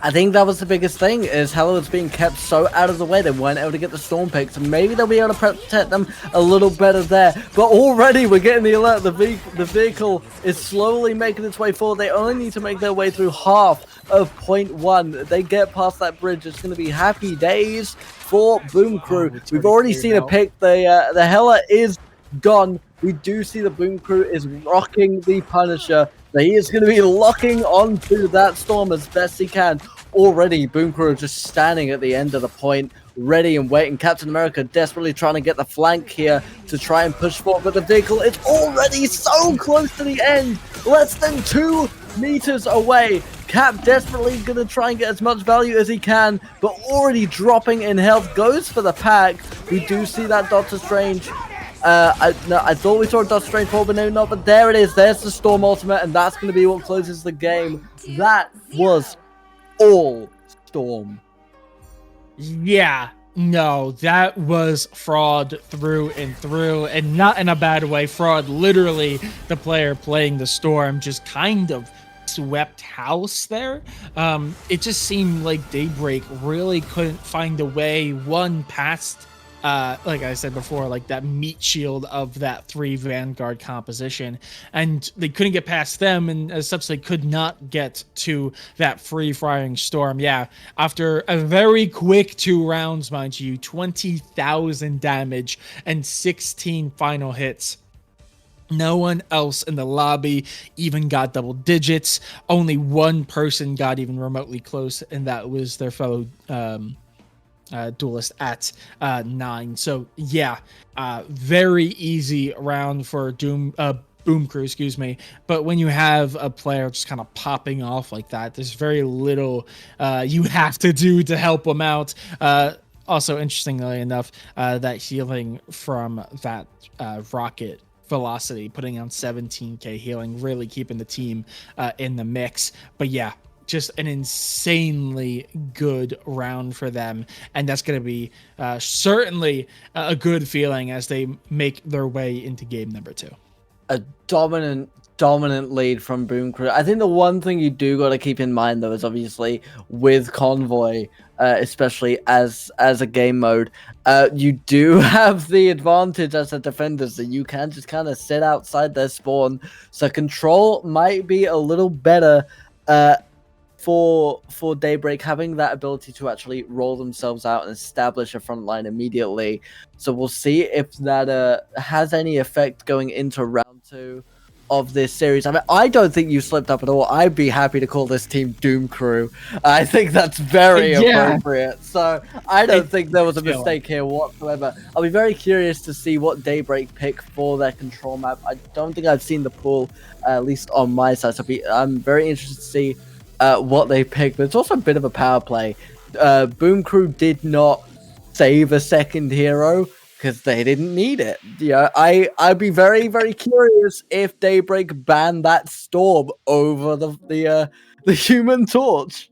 I think that was the biggest thing, is Hela was being kept so out of the way. They weren't able to get the Storm picks, and maybe they'll be able to protect them a little better there. But already we're getting the alert. The vehicle is slowly making its way forward. They only need to make their way through half of point 1. They get past that bridge. It's going to be happy days for Boom Crew. We've already seen a pick. The Hela is gone. We do see the Boom Crew is rocking the Punisher. So he is going to be locking onto that Storm as best he can. Already, Boom Crew are just standing at the end of the point, ready and waiting. Captain America desperately trying to get the flank here to try and push forward, but the vehicle is already so close to the end, less than 2 meters away. Cap desperately going to try and get as much value as he can, but already dropping in health, goes for the pack. We do see that Doctor Strange. I thought we saw a Doctor Strange fall, but no, not. But there it is. There's the Storm ultimate, and that's going to be what closes the game. That was all Storm. Yeah, no, that was fraud through and through, and not in a bad way. Fraud, literally, the player playing the Storm just kind of swept house there. It just seemed like Daybreak really couldn't find a way, past like I said before, like that meat shield of that 3 Vanguard composition, and they couldn't get past them, and as such they could not get to that free firing Storm. Yeah, after a very quick 2 rounds, mind you, 20,000 damage and 16 final hits. No one else in the lobby even got double digits. Only one person got even remotely close, and that was their fellow duelist at 9. So yeah, very easy round for Boom Crew, excuse me. But when you have a player just kind of popping off like that, there's very little you have to do to help them out. Also, interestingly enough, that healing from that rocket velocity, putting on 17k healing, really keeping the team in the mix. But yeah, just an insanely good round for them, and that's going to be certainly a good feeling as they make their way into game number 2. A dominant lead from Boom Crew. I think the one thing you do got to keep in mind though is obviously with Convoy, especially as a game mode, you do have the advantage as a defender, so you can just kind of sit outside their spawn. So control might be a little better for Daybreak, having that ability to actually roll themselves out and establish a front line immediately. So we'll see if that has any effect going into round 2 of this series. I mean, I don't think you slipped up at all. I'd be happy to call this team Doom Crew. I think that's very appropriate. So I don't think there was a mistake here whatsoever. I'll be very curious to see what Daybreak pick for their control map. I don't think I've seen the pool, at least on my side. So I'm very interested to see what they picked, but it's also a bit of a power play. Boom Crew did not save a second hero because they didn't need it. Yeah, I'd be very, very curious if Daybreak banned that storm over the Human Torch.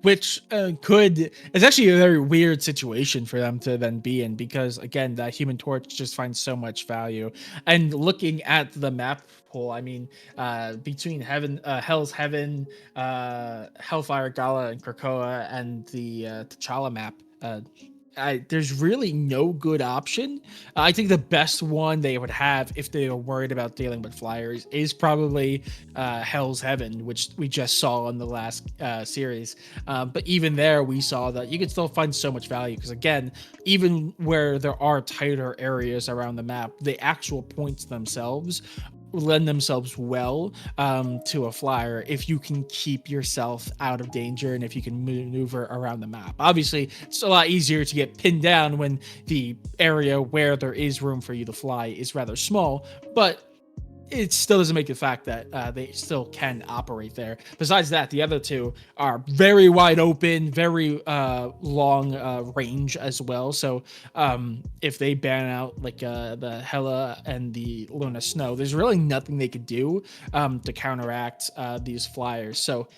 Which it's actually a very weird situation for them to then be in, because again, that Human Torch just finds so much value. And looking at the map pool, I mean, between Hell's Heaven, Hellfire Gala, and Krakoa, and the T'Challa map, there's really no good option. I think the best one they would have if they were worried about dealing with flyers is probably Hell's Heaven, which we just saw in the last series. But even there, we saw that you can still find so much value, because again, even where there are tighter areas around the map, the actual points themselves lend themselves well to a flyer if you can keep yourself out of danger and if you can maneuver around the map. Obviously, it's a lot easier to get pinned down when the area where there is room for you to fly is rather small, but it still doesn't make the fact that they still can operate there. Besides that, the other two are very wide open, very long range as well. So if they ban out like the Hela and the Luna Snow, there's really nothing they could do to counteract these flyers. So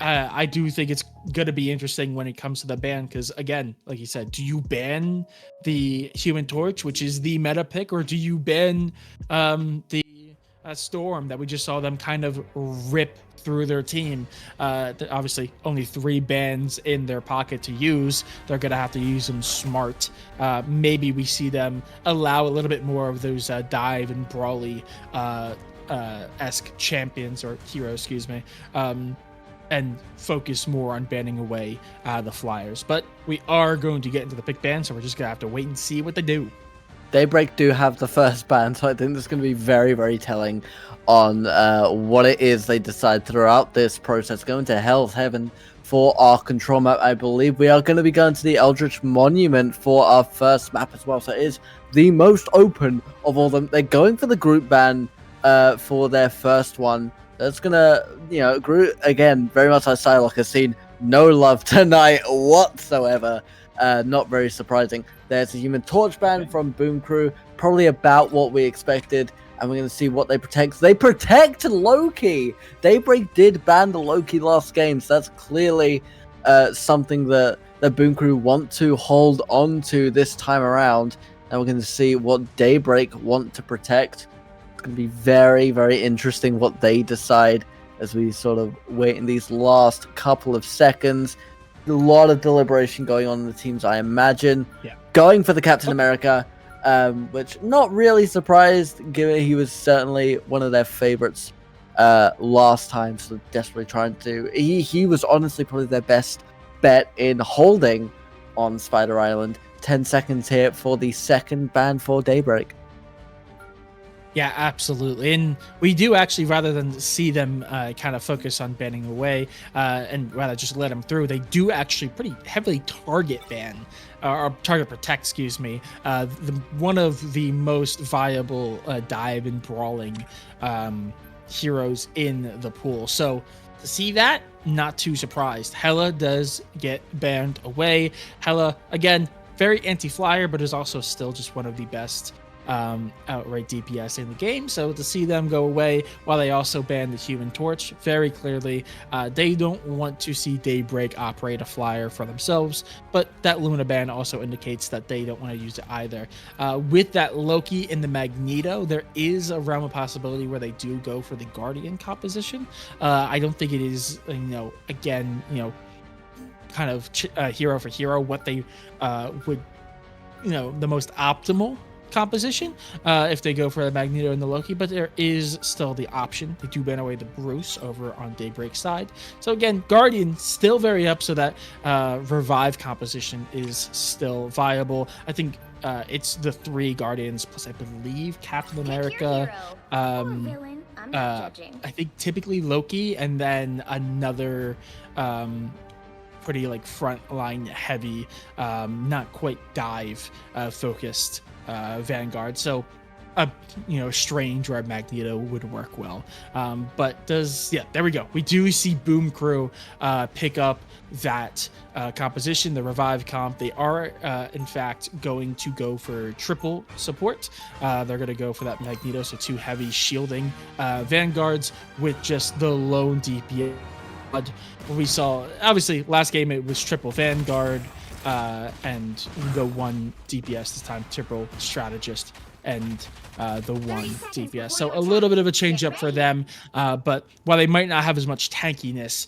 I do think it's going to be interesting when it comes to the ban, because again, like you said, do you ban the Human Torch, which is the meta pick, or do you ban the Storm that we just saw them kind of rip through their team? Obviously only 3 bans in their pocket to use. They're gonna have to use them smart. Maybe we see them allow a little bit more of those dive and brawly esque champions or heroes, excuse me, and focus more on banning away the flyers. But we are going to get into the pick ban, so we're just gonna have to wait and see what they do. Daybreak do have the first ban, so I think this is going to be very, very telling on what it is they decide throughout this process. Going to Hell's Heaven for our control map. I believe we are going to be going to the Eldritch Monument for our first map as well, so it is the most open of all them. They're going for the group ban for their first one. That's going to, group, again, very much like Psylocke has seen no love tonight whatsoever. Not very surprising. There's a Human Torch ban from Boom Crew, probably about what we expected, and we're going to see what they protect. They protect Loki! Daybreak did ban the Loki last game, so that's clearly something that Boom Crew want to hold on to this time around, and we're going to see what Daybreak want to protect. It's going to be very, very interesting what they decide as we sort of wait in these last couple of seconds. A lot of deliberation going on in the teams, I imagine. Yeah. Going for the Captain America, which not really surprised, given he was certainly one of their favorites last time. So desperately trying to. He was honestly probably their best bet in holding on Spider Island. 10 seconds here for the second ban for Daybreak. Yeah, absolutely. And we do actually, rather than see them kind of focus on banning away and rather just let them through, they do actually pretty heavily target ban, or target protect, excuse me. One of the most viable dive and brawling heroes in the pool. So to see that, not too surprised. Hela does get banned away. Hela, again, very anti-flyer, but is also still just one of the best outright DPS in the game. So to see them go away while they also ban the Human Torch, very clearly they don't want to see Daybreak operate a flyer for themselves, but that Luna ban also indicates that they don't want to use it either. With that Loki and the Magneto, there is a realm of possibility where they do go for the Guardian composition. I don't think it is, again, kind of hero for hero what they would, the most optimal composition if they go for the Magneto and the Loki, but there is still the option. They do ban away the Bruce over on Daybreak side. So again, Guardian still very up, so that revive composition is still viable. I think it's the 3 Guardians plus I believe Captain America, I think typically Loki, and then another pretty like frontline heavy, not quite dive focused Vanguard. So Strange or a Magneto would work well. But there we go. We do see Boom Crew pick up that composition, the revive comp. They are in fact going to go for triple support. They're going to go for that Magneto, so 2 heavy shielding Vanguards with just the lone DPS. We saw, obviously, last game it was triple Vanguard and the 1 DPS, this time triple strategist and the 1 DPS. So a little bit of a change up for them, but while they might not have as much tankiness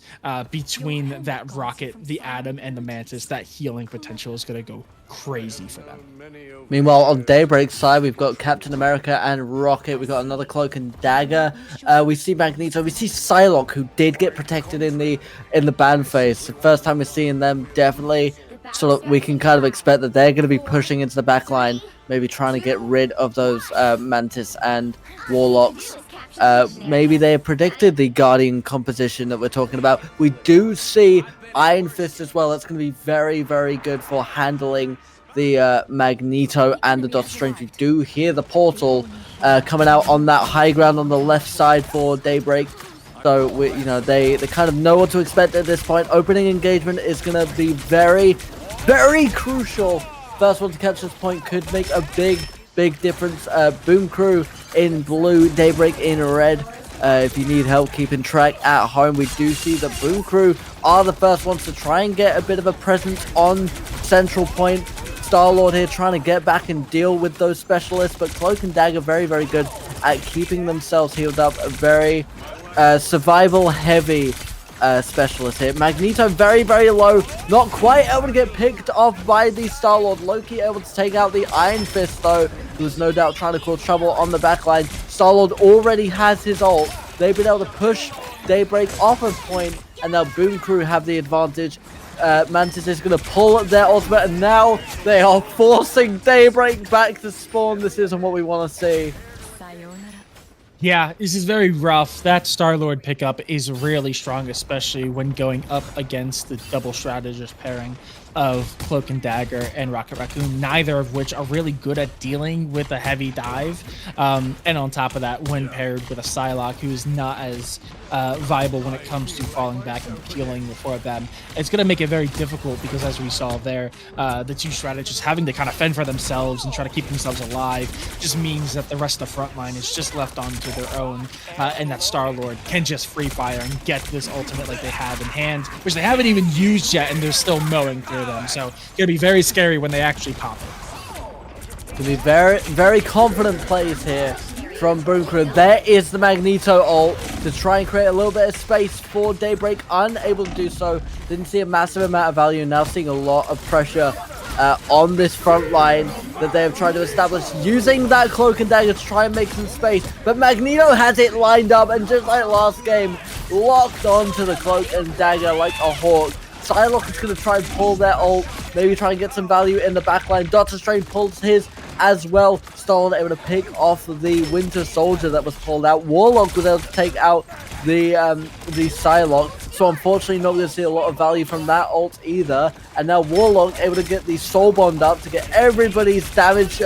between that Rocket, the Atom, and the Mantis, that healing potential is going to go crazy for them. Meanwhile, on Daybreak's side, we've got Captain America and Rocket. We've got another Cloak and Dagger. We see Magneto. We see Psylocke, who did get protected in the ban phase. The first time we're seeing them, definitely. So we can kind of expect that they're going to be pushing into the back line, maybe trying to get rid of those Mantis and Warlocks. Maybe they have predicted the Guardian composition that we're talking about. We do see Iron Fist as well. That's going to be very, very good for handling the Magneto and the Doctor Strange. We do hear the portal coming out on that high ground on the left side for Daybreak. So they kind of know what to expect at this point. Opening engagement is going to be very, very crucial. First one to catch this point could make a big difference. Boom Crew in blue, Daybreak in red. If you need help keeping track at home, we do see that Boom Crew are the first ones to try and get a bit of a presence on Central Point. Star-Lord here trying to get back and deal with those specialists, but Cloak and Dagger very, very good at keeping themselves healed up. A very survival heavy specialist here. Magneto very, very low, not quite able to get picked off by the Star-Lord. Loki able to take out the Iron Fist though, who was no doubt trying to cause trouble on the backline. Star-Lord already has his ult. They've been able to push Daybreak off of point, and now Boom Crew have the advantage. Mantis is going to pull their ultimate, and now they are forcing Daybreak back to spawn. This isn't what we want to see. Yeah, this is very rough. That Star-Lord pickup is really strong, especially when going up against the double strategist pairing of Cloak and Dagger and Rocket Raccoon, neither of which are really good at dealing with a heavy dive. And on top of that, when paired with a Psylocke, who is not as viable when it comes to falling back and healing for them, it's going to make it very difficult because, as we saw there, the 2 strategists having to kind of fend for themselves and try to keep themselves alive just means that the rest of the front line is just left onto their own, and that Star-Lord can just free fire and get this ultimate like they have in hand, which they haven't even used yet, and they're still mowing through them. So it's going to be very scary when they actually pop it. It's going to be very, very confident plays here from Boom Crew. There is the Magneto ult to try and create a little bit of space for Daybreak. Unable to do so. Didn't see a massive amount of value. Now seeing a lot of pressure on this front line that they have tried to establish, using that Cloak and Dagger to try and make some space. But Magneto has it lined up, and just like last game, locked onto the Cloak and Dagger like a hawk. Psylocke is going to try and pull their ult, maybe try and get some value in the backline. Doctor Strange pulls his as well. Star-Lord able to pick off the Winter Soldier that was pulled out. Warlock was able to take out the Psylocke. So unfortunately not going to see a lot of value from that ult either. And now Warlock able to get the Soul Bond up to get everybody's damage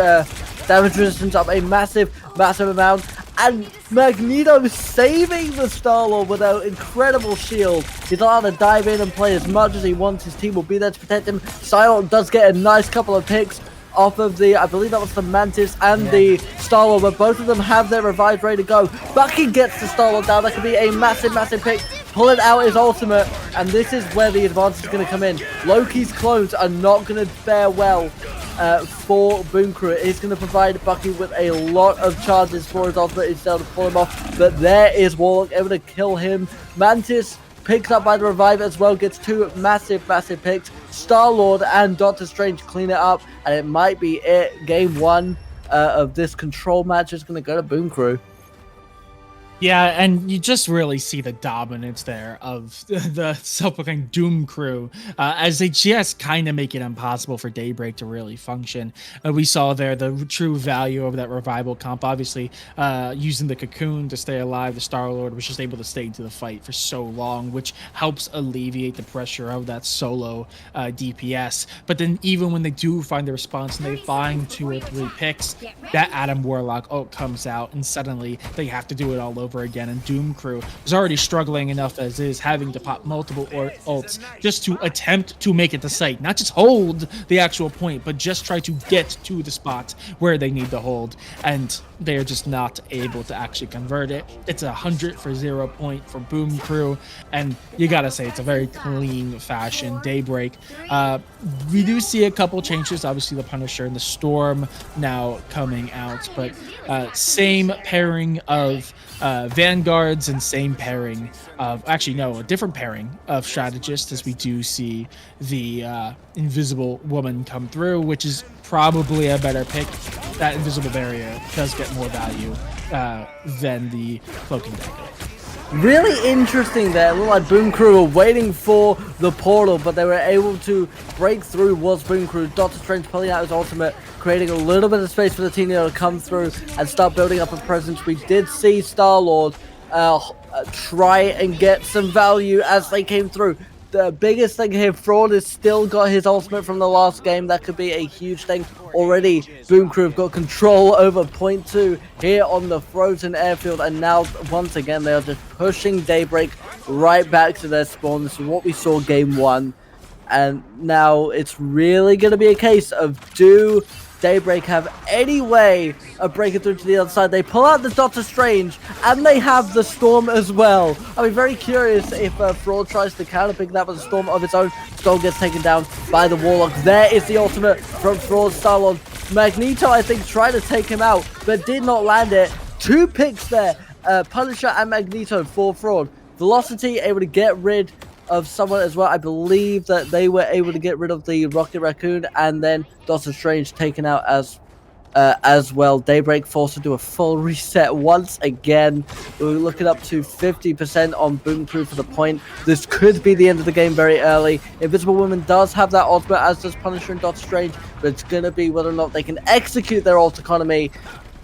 resistance up a massive amount. And Magneto saving the Star-Lord with an incredible shield. He's allowed to dive in and play as much as he wants. His team will be there to protect him. Star-Lord does get a nice couple of picks off of the, I believe that was the Mantis and the Star-Lord, but both of them have their revive ready to go. Bucky gets the Star-Lord down. That could be a massive, massive pick. Pulling out his ultimate, and this is where the advantage is going to come in. Loki's clones are not going to fare well for Boom Crew. It is going to provide Bucky with a lot of charges for his ultimate instead of pull him off, but there is Warlock able to kill him. Mantis picked up by the revive as well, gets two massive, massive picks. Star-Lord and Doctor Strange clean it up, and it might be it. Game 1 of this control match is going to go to Boom Crew. Yeah, and you just really see the dominance there of the self-proclaimed Doom Crew as they just kind of make it impossible for Daybreak to really function. We saw there the true value of that revival comp. Obviously, using the cocoon to stay alive, the Star-Lord was just able to stay into the fight for so long, which helps alleviate the pressure of that solo DPS. But then even when they do find the response and they find 2 or 3 picks, that Adam Warlock ult comes out, and suddenly they have to do it all over again, and Doom Crew is already struggling enough as is, having to pop multiple ults just to attempt to make it to site, not just hold the actual point, but just try to get to the spot where they need to hold, and they are just not able to actually convert it. It's 100 for 0 point for Boom Crew, and you gotta say it's a very clean fashion. Daybreak, we do see a couple changes, obviously the Punisher and the Storm now coming out, but same pairing of Vanguards and same pairing of, actually no, a different pairing of strategists, as we do see the Invisible Woman come through, which is probably a better pick. That Invisible Barrier does get more value than the Cloaking Dagger. Really interesting there. It looked like Boom Crew were waiting for the portal, but they were able to break through. Was Boom Crew. Doctor Strange pulling out his ultimate, creating a little bit of space for the team to come through and start building up a presence. We did see Star-Lord try and get some value as they came through. The biggest thing here, Fraud has still got his ultimate from the last game. That could be a huge thing. Already, Boom Crew have got control over point 2 here on the frozen airfield. And now, once again, they are just pushing Daybreak right back to their spawn. This is what we saw game 1. And now it's really going to be a case of, do Daybreak have any way of breaking through to the other side? They pull out the Doctor Strange, and they have the Storm as well. I'll be very curious if Fraud tries to counterpick that with a Storm of its own. Storm gets taken down by the Warlock. There is the ultimate from Fraud. Star-Lord. Magneto, I think, tried to take him out, but did not land it. 2 picks there. Punisher and Magneto for Fraud. Velocity able to get rid of someone as well. I believe that they were able to get rid of the Rocket Raccoon, and then Doctor Strange taken out as well. Daybreak forced to do a full reset once again. We're looking up to 50% on Boom Crew for the point. This could be the end of the game very early. Invisible Woman does have that ultimate, as does Punisher and Doctor Strange, but it's going to be whether or not they can execute their ult economy,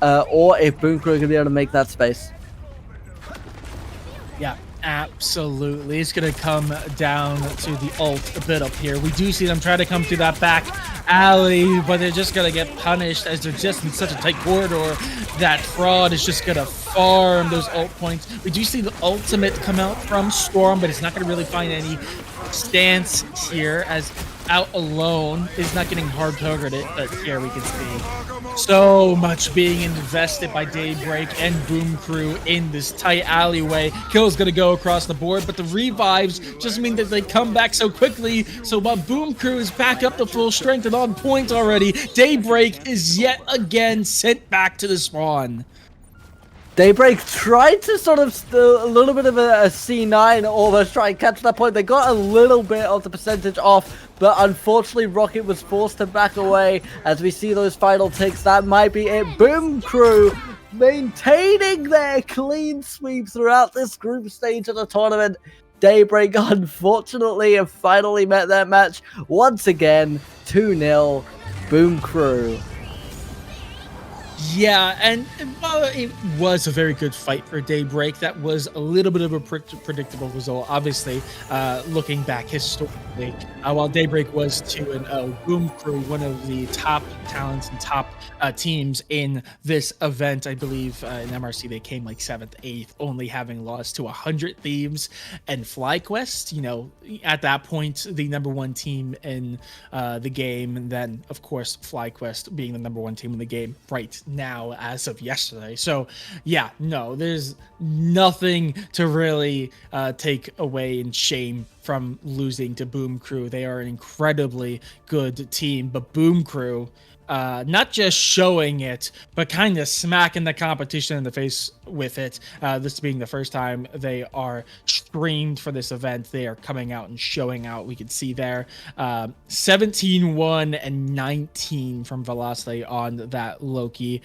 or if Boom Crew are going to be able to make that space. Yeah, absolutely. It's going to come down to the ult a bit up here. We do see them try to come through that back alley, but they're just going to get punished as they're just in such a tight corridor that Fraud is just going to farm those ult points. We do see the ultimate come out from Storm, but it's not going to really find any stance here, as out alone is not getting hard targeted, but here we can see so much being invested by Daybreak and Boom Crew in this tight alleyway. Kill's gonna go across the board, but the revives just mean that they come back so quickly. So while Boom Crew is back up to full strength and on point already, Daybreak is yet again sent back to the spawn. Daybreak tried to sort of a little bit of a C9 almost try and catch that point. They got a little bit of the percentage off, but unfortunately Rocket was forced to back away as we see those final ticks. That might be it. Boom Crew maintaining their clean sweep throughout this group stage of the tournament. Daybreak unfortunately have finally met their match once again. 2-0 Boom Crew. Yeah, and while it was a very good fight for Daybreak, that was a little bit of a predictable result. Obviously, looking back historically, while Daybreak was 2-0, Boom Crew, one of the top talents and top teams in this event, I believe in MRC they came like 7th, 8th, only having lost to 100 Thieves and FlyQuest. You know, at that point, the #1 team in the game, and then of course FlyQuest being the #1 team in the game right now as of yesterday. So yeah, no, there's nothing to really take away in shame from losing to Boom Crew. They are an incredibly good team, but Boom Crew, not just showing it, but kind of smacking the competition in the face with it. This being the first time they are streamed for this event, they are coming out and showing out. We can see there 17-1 and 19 from Velocity on that Loki.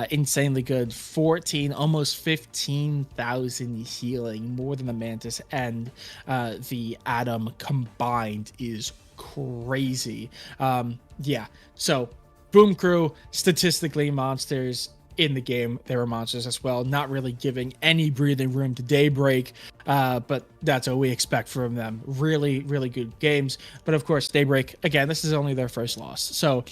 Insanely good. 14, almost 15,000 healing, more than the Mantis and the Atom combined is crazy. Yeah, so Boom Crew, statistically monsters. In the game, they were monsters as well, not really giving any breathing room to Daybreak, but that's what we expect from them. Really, really good games. But of course, Daybreak, again, this is only their first loss. So